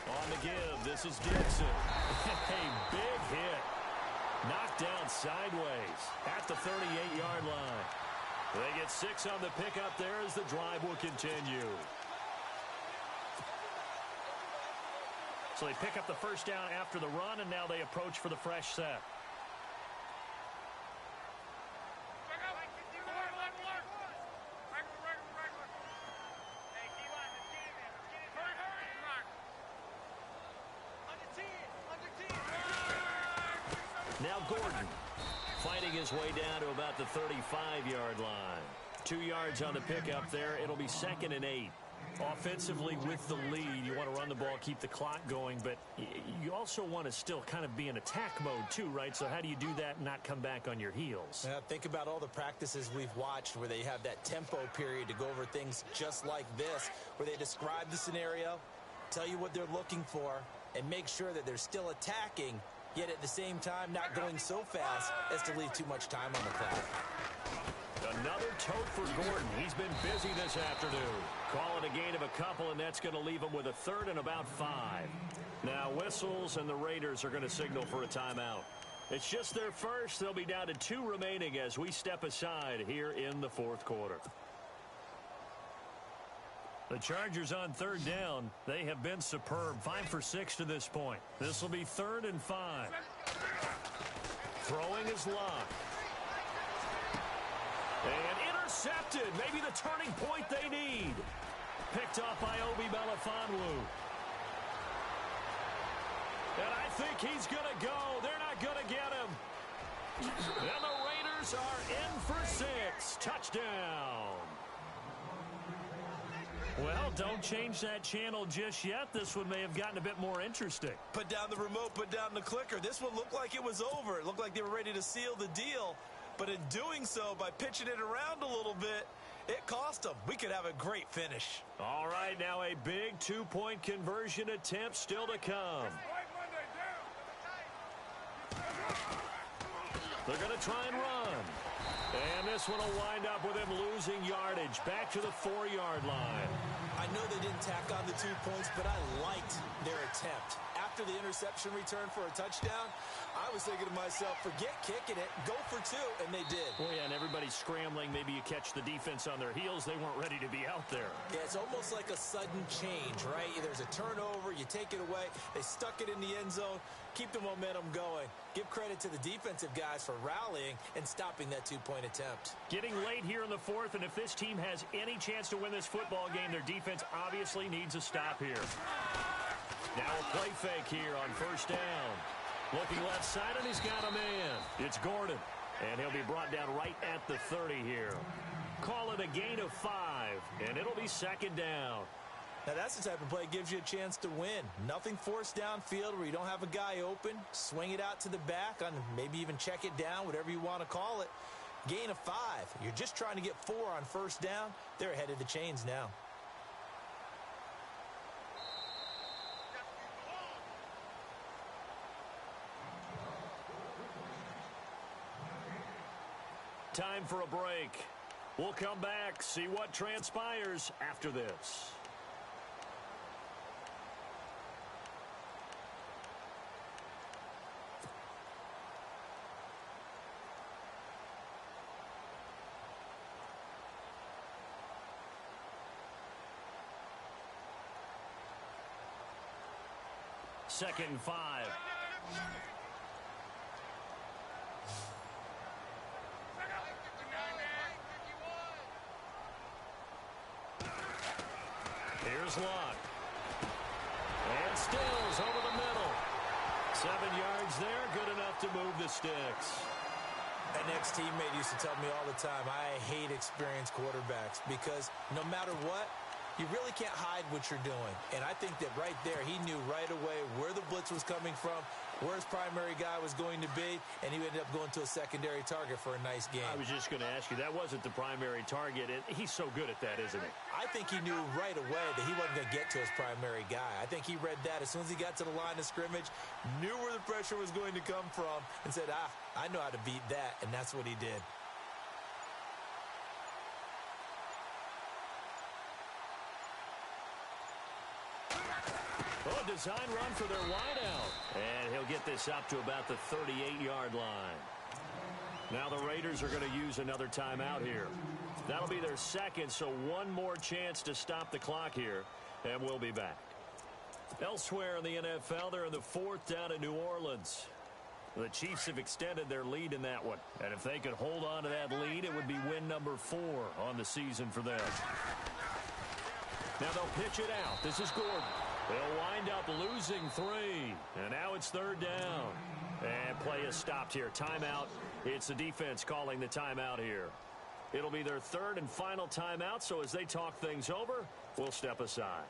On the give, this is Dixon. A big hit. Knocked down sideways at the 38-yard line. They get 6 on the pickup there as the drive will continue. So they pick up the first down after the run, and now they approach for the fresh set. Now Gordon fighting his way down to about the 35-yard line. 2 yards on the pickup there. It'll be 2nd and 8. Offensively with the lead, you want to run the ball, keep the clock going, but you also want to still kind of be in attack mode too, right? So how do you do that and not come back on your heels? Think about all the practices we've watched where they have that tempo period to go over things just like this, where they describe the scenario, tell you what they're looking for, and make sure that they're still attacking, yet at the same time not going so fast as to leave too much time on the clock. Another tote for Gordon. He's been busy this afternoon. Call it a gain of a couple, and that's going to leave him with a 3rd and about 5. Now whistles, and the Raiders are going to signal for a timeout. It's just their first. They'll be down to 2 remaining as we step aside here in the 4th quarter. The Chargers on 3rd down. They have been superb. 5 for 6 to this point. This will be 3rd and 5. Throwing is locked. And intercepted. Maybe the turning point they need. Picked off by Obi Melifonwu. And I think he's going to go. They're not going to get him. And the Raiders are in for 6. Touchdown. Well, don't change that channel just yet. This one may have gotten a bit more interesting. Put down the remote, put down the clicker. This one looked like it was over. It looked like they were ready to seal the deal. But in doing so, by pitching it around a little bit, it cost them. We could have a great finish. All right, now a big 2-point conversion attempt still to come. They're going to try and run. And this one will wind up with him losing yardage back to the 4-yard line. I know they didn't tack on the 2 points, but I liked their attempt. After the interception return for a touchdown, I was thinking to myself, forget kicking it, go for 2, and they did. Well, yeah, and everybody's scrambling. Maybe you catch the defense on their heels. They weren't ready to be out there. Yeah, it's almost like a sudden change, right? There's a turnover, you take it away, they stuck it in the end zone, keep the momentum going. Give credit to the defensive guys for rallying and stopping that 2-point attempt. Getting late here in the 4th, and if this team has any chance to win this football game, their defense obviously needs a stop here. Now a play fake here on 1st down. Looking left side, and he's got a man. It's Gordon, and he'll be brought down right at the 30 here. Call it a gain of 5, and it'll be 2nd down. Now that's the type of play that gives you a chance to win. Nothing forced downfield where you don't have a guy open. Swing it out to the back, on maybe even check it down, whatever you want to call it. Gain of 5. You're just trying to get 4 on 1st down. They're ahead of the chains now. Time for a break. We'll come back, see what transpires after this. Second and 5. Here's Lott. And Stills over the middle. 7 yards there, good enough to move the sticks. An ex-teammate used to tell me all the time, I hate experienced quarterbacks because no matter what, you really can't hide what you're doing. And I think that right there, he knew right away where the blitz was coming from, where his primary guy was going to be, and he ended up going to a secondary target for a nice game. I was just going to ask you, that wasn't the primary target. He's so good at that, isn't he? I think he knew right away that he wasn't going to get to his primary guy. I think he read that as soon as he got to the line of scrimmage, knew where the pressure was going to come from, and said, I know how to beat that, and that's what he did. Oh, design run for their wideout. And he'll get this up to about the 38-yard line. Now the Raiders are going to use another timeout here. That'll be their second, so one more chance to stop the clock here, and we'll be back. Elsewhere in the NFL, they're in the 4th down in New Orleans. The Chiefs have extended their lead in that one, and if they could hold on to that lead, it would be win number 4 on the season for them. Now they'll pitch it out. This is Gordon. They'll wind up losing 3. And now it's 3rd down. And play is stopped here. Timeout. It's the defense calling the timeout here. It'll be their 3rd and final timeout, so as they talk things over, we'll step aside.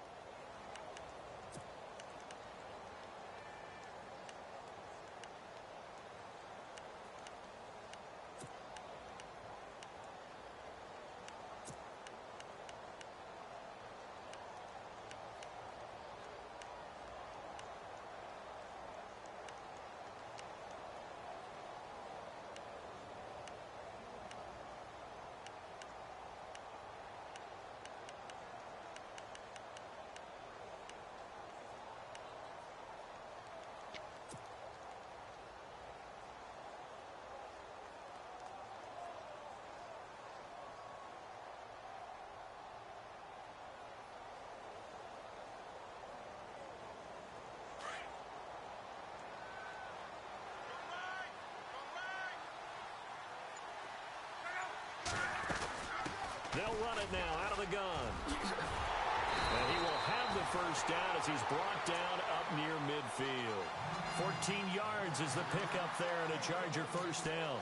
They'll run it now out of the gun. And he will have the first down as he's brought down up near midfield. 14 yards is the pickup there and a Charger first down.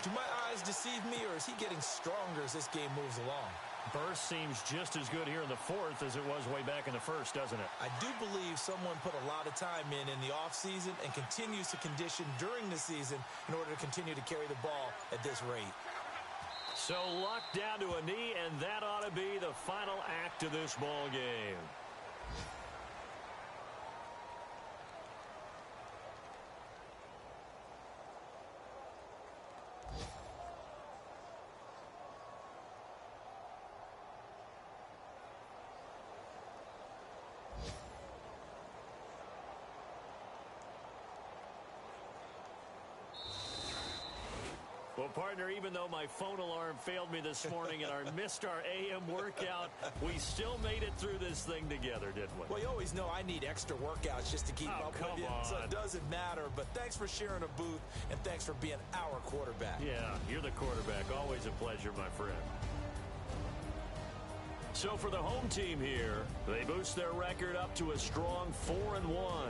Do my eyes deceive me, or is he getting stronger as this game moves along? Burst seems just as good here in the 4th as it was way back in the 1st, doesn't it? I do believe someone put a lot of time in the offseason and continues to condition during the season in order to continue to carry the ball at this rate. So Luck down to a knee, and that ought to be the final act of this ball game. Well, partner, even though my phone alarm failed me this morning and I missed our AM workout, we still made it through this thing together, didn't we? Well, you always know I need extra workouts just to keep up with you, so it doesn't matter. But thanks for sharing a booth, and thanks for being our quarterback. Yeah, you're the quarterback. Always a pleasure, my friend. So for the home team here, they boost their record up to a strong 4-1.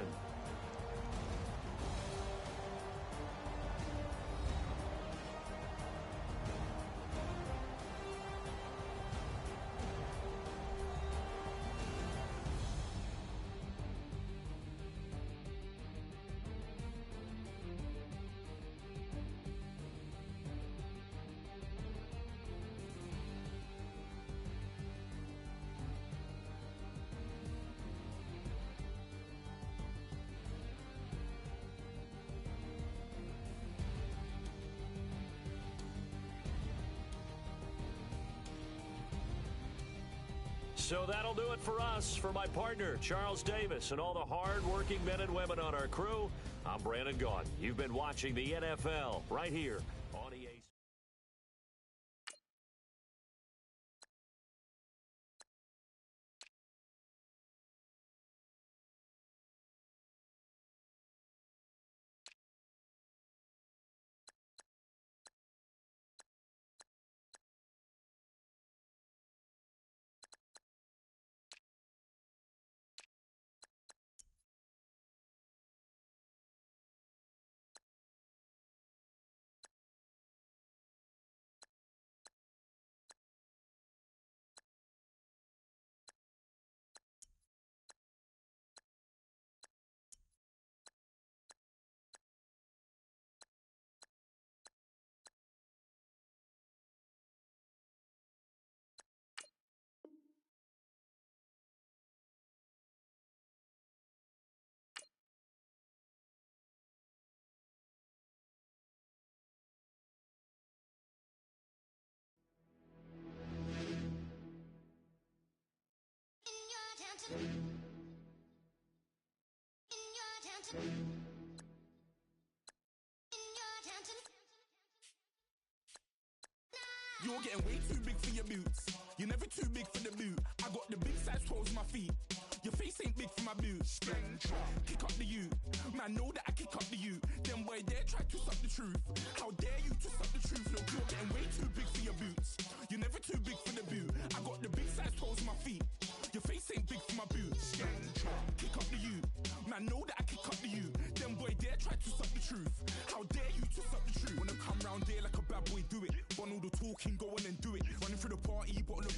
So that'll do it for us. For my partner, Charles Davis, and all the hard-working men and women on our crew, I'm Brandon Gaudin. You've been watching the NFL right here on EA. You're getting way too big for your boots. You're never too big for the boot. I got the big size toes on my feet. Your face ain't big for my boots. Kick up the you. Man, know that I kick up the you. Them boy dare try to suck the truth. How dare you to suck the truth? Look, you're getting way too big for your boots. You're never too big for the boot. I got the big size toes on my feet. Your face ain't big for my boots. Kick up the you. Man, know that I kick up the you. Them boy dare try to suck the truth. How dare you to suck the truth? Wanna come round there like a bad boy, do it. Want all the talking, go on and do it. Running through the party, bottle of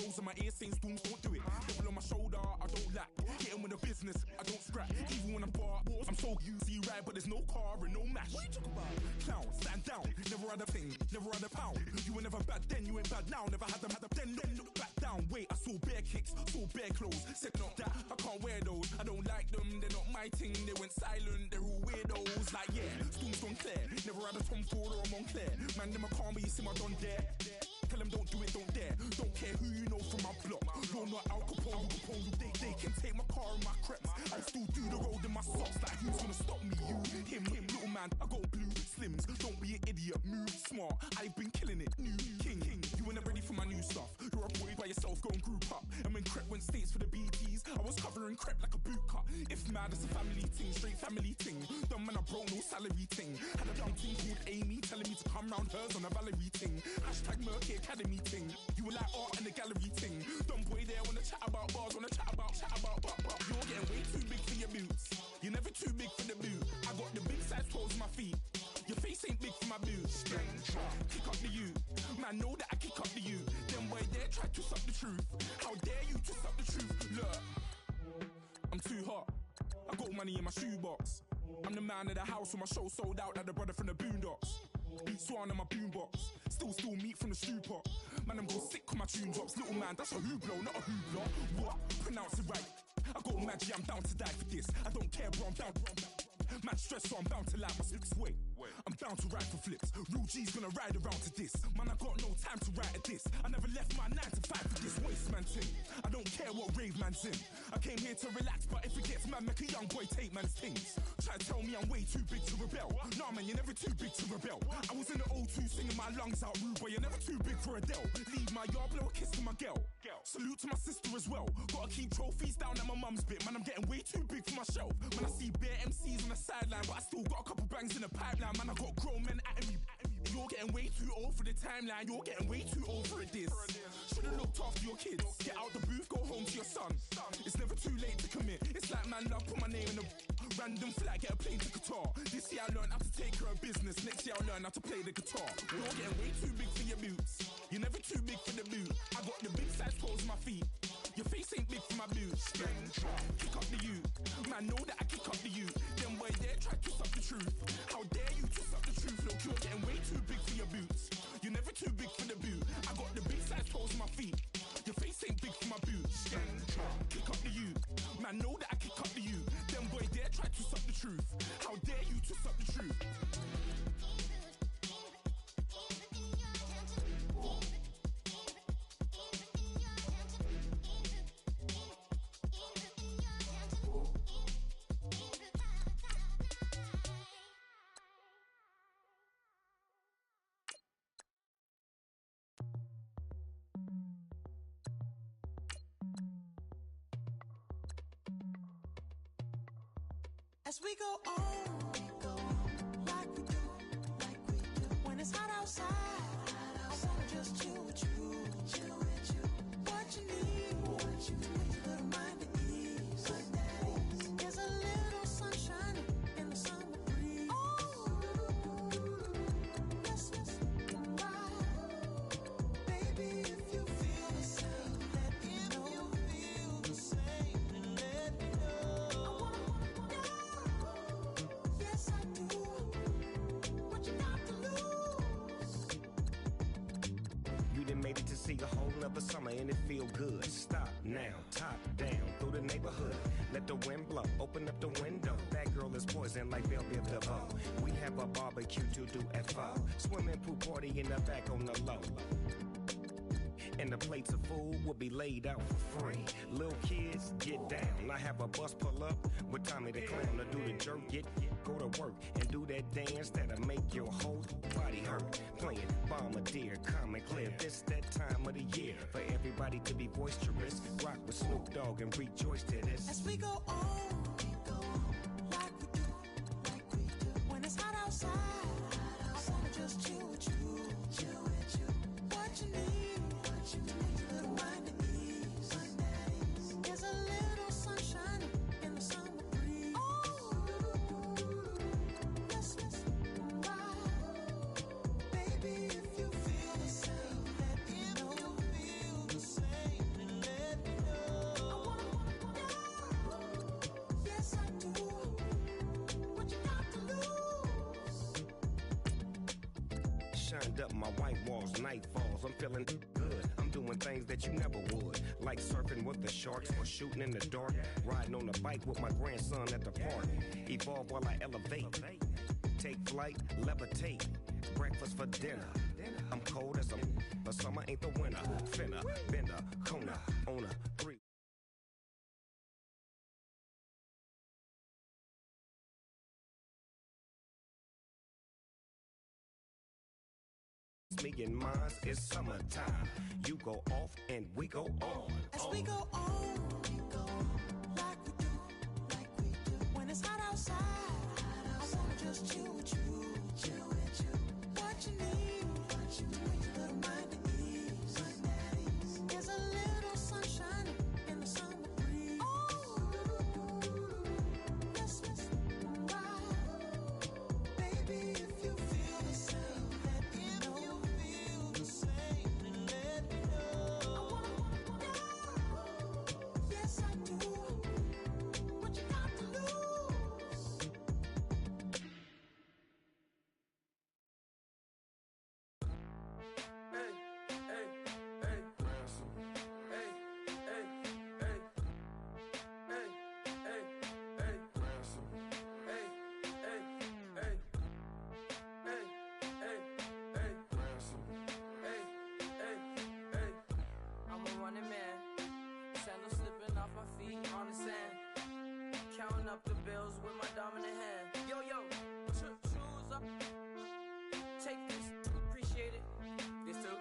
rolls in my ear saying storms, don't do it. Double on my shoulder, I don't lack. Getting with the business, I don't scrap. Even when I'm bar, I'm so easy right, but there's no car and no mash. What you talking about? Clown, stand down. Never had a thing, never had a pound. You were never bad then, you ain't bad now. Never had them, then look back down. Wait, I saw bare kicks, saw bare clothes. Said not that, I can't wear those. I don't like them, they're not my thing. They went silent, they're all weirdos. Like yeah, Storm's gone clear. Never had a Tom Ford or a Montclair. Man, them I can't, but you see my don there. Tell them don't do it, don't dare. Don't care who you know from my block. You're not Al Capone. They can take my car and my creps. I still do the road in my socks. Like who's gonna stop me? You, him, little man. I got blue slims. Don't be an idiot. Move smart. I've been killing it. New king. You ain't ready for my new stuff. You're a boy by yourself. Go and group up. And when Crep went states for the BTs, I was covering Crep like a boot cut. If mad, it's a family thing. Straight family thing. Dumb man, I broke no salary thing. Had a young thing called Amy telling me to come round hers on a Valerie thing. Hashtag Murky Academy thing. You were like art and the gallery thing. Dumb boy there wanna chat about bars, wanna chat about. You're getting way too big for your boots. You're never too big for the boot. I got the big size toes on my feet. Your face ain't big for my boots. Kick up the you. Man, know that I kick up the you. Them boy there try to suck the truth. How dare you to suck the truth? Look, I'm too hot. I got money in my shoebox. I'm the man of the house when my show sold out like the brother from the Boondocks. Beat Swan in my boombox. Still meat from the stew pot. Man, I'm go sick when my tune drops. Little man, that's a hooplo, not a hoopla. What? Pronounce it right. I got magic, I'm down to die for this. I don't care, bro, I'm down. Man, stress, so I'm bound to lie my six way. I'm bound to ride for flips. Real G's gonna ride around to this. Man, I got no time to write at this. I never left my 9 to 5 for this waste man thing. I don't care what rave man's in. I came here to relax, but if it gets mad, make a young boy take man's things. Try to tell me I'm way too big to rebel. Nah, man, you're never too big to rebel. I was in the O2 singing my lungs out rude, but you're never too big for Adele. Leave my yard, blow a kiss to my girl. Salute to my sister as well. Gotta keep trophies down at my mum's bit. Man, I'm getting way too big for my shelf. Man, I see bare MCs on the sideline, but I still got a couple bangs in the pipeline. Man, I got grown men at me. You're getting way too old for the timeline. You're getting way too old for this. Should've looked after your kids. Get out the booth, go home to your son. It's never too late to commit. It's like man, love, put my name in a random flag, get a plane to Qatar. This year I learned how to take care of business. Next year I'll learn how to play the guitar. You're getting way too big for your boots. You're never too big for the boot. I got the big size toes on my feet. Your face ain't big for my boots. Kick up the you. Man, know that I kick up the you. Them boy there try to suck the truth. How dare you to suck the truth? Look, you're getting way too big for your boots. You're never too big for the boot. I got the big size toes on my feet. Your face ain't big for my boots. Kick up the you. Man, know that I kick up the you. Them boy there try to suck the truth. How dare you to suck the truth? As we go on, like we do, when it's hot outside, I wanna just chill with you. What you need, a little mind at ease. There's a little sunshine in the summer breeze. Yes, right. Baby, if you feel the same, let me know. Yes, I do. What you got to lose? You done made it to see a whole nother summer and it feel good. Stop now, top down through the neighborhood. Let the wind blow, open up the window. That girl is poison like Belleville DeVoe. We have a barbecue to do at 4. Swimming pool party in the back on the low. And the plates of food will be laid out for free. Little kids, get down. I have a bus pull up with Tommy the Clown to do the jerk. Go to work and do that dance that'll make your whole body hurt. Playing Bombardier, Common Clear. This that time of the year for everybody to be boisterous. Rock with Snoop Dogg and rejoice to this. As we go on, like we do, when it's hot outside, I wanna just chill with you. What you need, a little mind at ease. turned up my white walls, night falls. I'm feeling good. I'm doing things that you never would. Like surfing with the sharks or shooting in the dark. Riding on a bike with my grandson at the park. Evolve while I elevate. Take flight, levitate. Breakfast for dinner. I'm cold as a summer ain't the winter. Finna, bender, Kona, on a 3. Me and mine, it's summertime. You go off and we go on. As we go on, like we do, when it's hot outside. I wanna just chill with you. What you need, a little mind at ease. There's a little sunshine in the summer breeze. Yes, right. Baby, if you feel the same, let me know. Yes, I do. What you got to lose? Hey, hey, hey, ransom. Hey, hey, hey, hey, hey, hey, ransom. Hey, hey, hey, hey, hey, hey, ransom. Hey, hey, hey. I'm a running man, sandals slipping off my feet on the sand, counting up the bills with my dominant hand. Yo, choose up, take this, appreciate it. This too,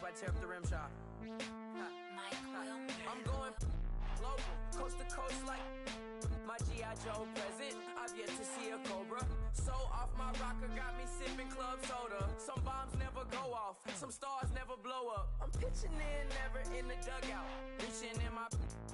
but tear up the rim shot. I'm going global, coast to coast like my G.I. Joe present. I've yet to see a Cobra. So off my rocker got me sipping club soda. Some bombs never go off, some stars never blow up. I'm pitching in, never in the dugout. Reaching in my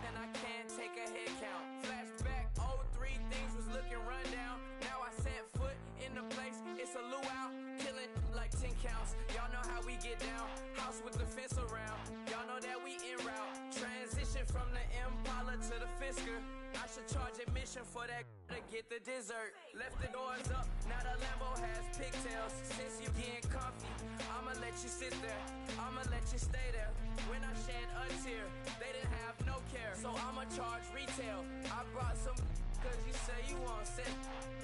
and I can't take a head count. Flashback, 03, things was looking rundown. Now I set foot in the place, it's a luau. Killing like 10 counts, y'all know how we get down. House with the fence around, y'all know that we en route. Transition from the Impala to the Fisker. I should charge admission for that to get the dessert. Left the doors up, now the Lambo has pigtails. Since you getting comfy, I'ma let you sit there, I'ma let you stay there. When I shed a tear, they didn't have no care. So I'ma charge retail. I brought some cause you say you want sit.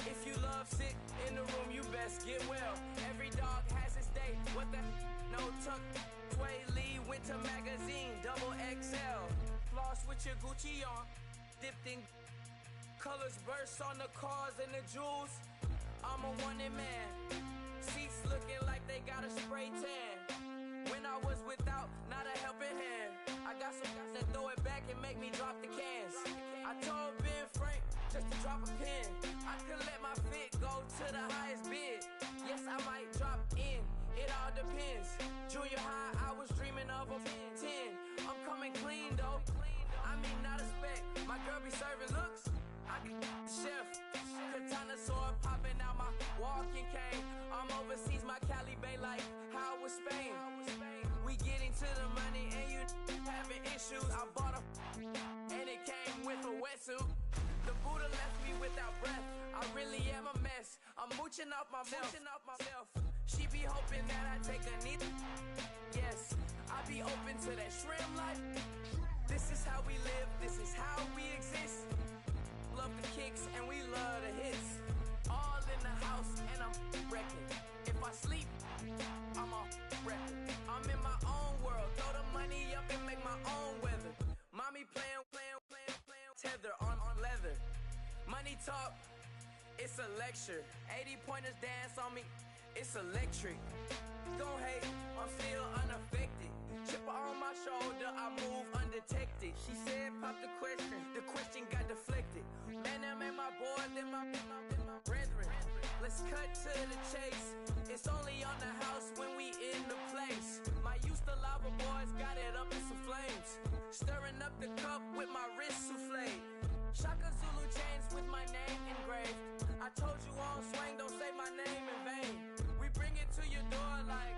If you love sick in the room, you best get well. Every dog has its day, what the no tuck. Sway Lee, Winter Magazine, double XL. Floss with your Gucci on, dipped in colors burst on the cars and the jewels. I'm a wanted man, seats looking like they got a spray tan. When I was without, not a helping hand. I got some guys that throw it back and make me drop the cans. I told Ben Frank just to drop a pin. I could let my fit go to the highest bid. Yes, I might drop in, it all depends. Junior high, I was dreaming of a 10. I'm coming clean though, I mean not a spec. My girl be serving looks, I can the chef. Katana sword popping out my walking cane. I'm overseas, my Cali Bay like how was Spain. We getting to the money and you having issues. I bought a and it came with a wetsuit. The Buddha left me without breath. I really am a mess. I'm mooching off myself. She be hoping that I take a knee. Yes, I be open to that shrimp life. This is how we live. This is how we exist. Love the kicks and we love the hits. All in the house and I'm wrecking. If I sleep, I'm a wrecking. I'm in my own world. Throw the money up and make my own weather. Mommy playing. Tether on leather. Money talk, it's a lecture. 80 pointers dance on me, it's electric. Don't hate, I'm still unaffected. Chipper on my shoulder, I move undetected. She said pop the question got deflected. Man, I'm in my boy, then my brethren. Let's cut to the chase. It's only on the house when we in the place. My used to lava boys got it up in some flames. Stirring up the cup with my wrist souffle. Shaka Zulu chains with my name engraved. I told you on swing, don't say my name in vain. We bring it to your door like,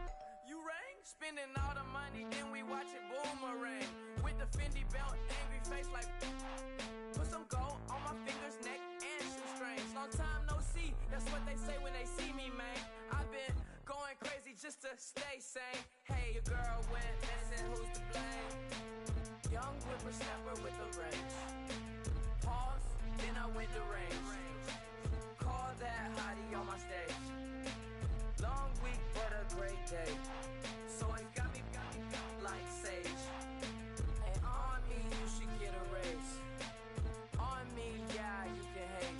you rang? Spending all the money, then we watch it boomerang. With the Fendi belt, angry face like, put some gold on my fingers, neck, and shoestrings. Long time no see, that's what they say when they see me, man. I've been going crazy money just to stay sane. Hey, your girl went missing, who's to blame? Young whippersnapper with a range. Pause, then I went to range. Call that hottie on my stage. Long week, but a great day. So it got me like sage. And on me, you should get a raise. On me, yeah, you can hate.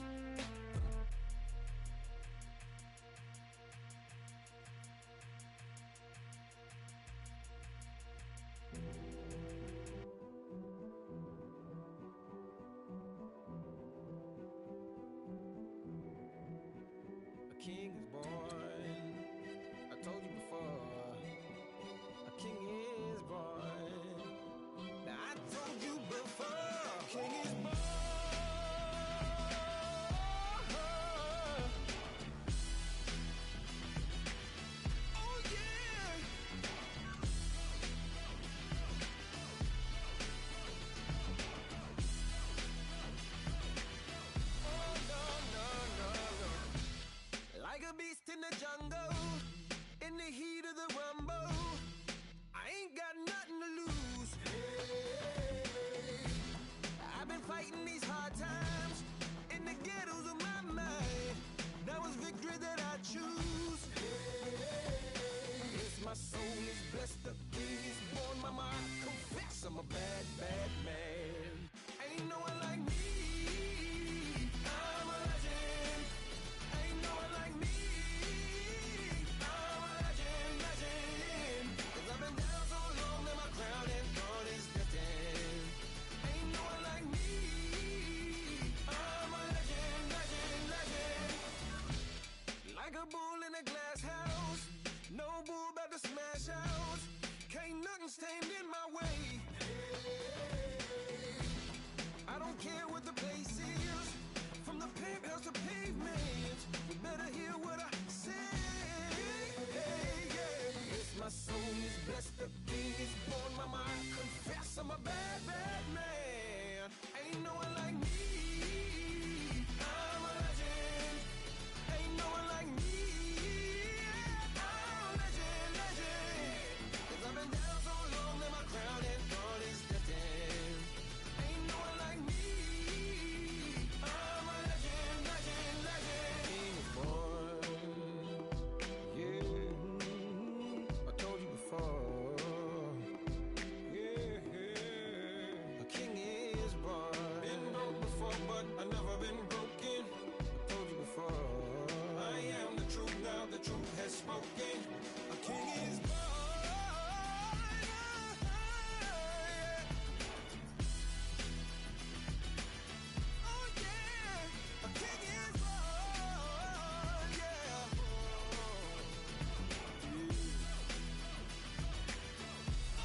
A king is born. I told you before. A king is born. Now I told you before. A king is born. Oh yeah. Oh no. Like a beast in the jungle, in the heat of the rumble, I ain't got nothing to lose. Hey, I've been fighting these hard times in the ghettos of my mind. Now it's victory that I choose. Yes, my soul is blessed, the king is born. Mama, I confess I'm a bad, bad man. Ain't no one like me. I'm a legend. Ain't no one like me. I'm a legend, legend. 'Cause I've been down so long that my crown and throne is destined. Ain't no one like me. I'm a legend, legend, legend. Like a bull in a glass house. No bull about to smash out. Can't nothing stand in my way. I don't care what the place is. From the penthouse to pavement, you better hear what I say. Hey, yeah. Yes, my soul is blessed, the king is born. Mama, I confess I'm a bad, bad man. Ain't no one like me. I'm a legend. Ain't no one like me. I'm a legend, legend. 'Cause I've been down so long that my crown and throne is destined. Ain't no one like me. I'm a legend, legend, legend. King is born. Yeah, I told you before. Yeah, a king is born. Been broke before, but I never been broken. I told you before. I am the truth now. The truth has spoken. A king is born. Oh yeah, a king is born. Yeah.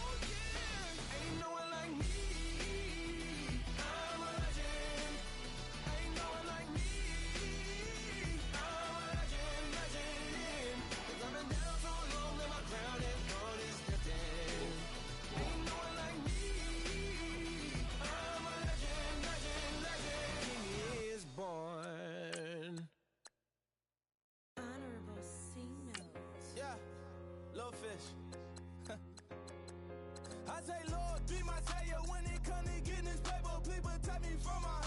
Oh yeah, ain't no one like me. I'm a legend. Ain't no one like me. I'm a legend, legend. 'Cause I've been down so long that my crown and throne is destined. Ain't no one like me. I'm a legend, legend, legend. King is born. Honorable C notes. Yeah, little fish. I say, Lord, be my savior when it comes to getting this paper. Please protect me from my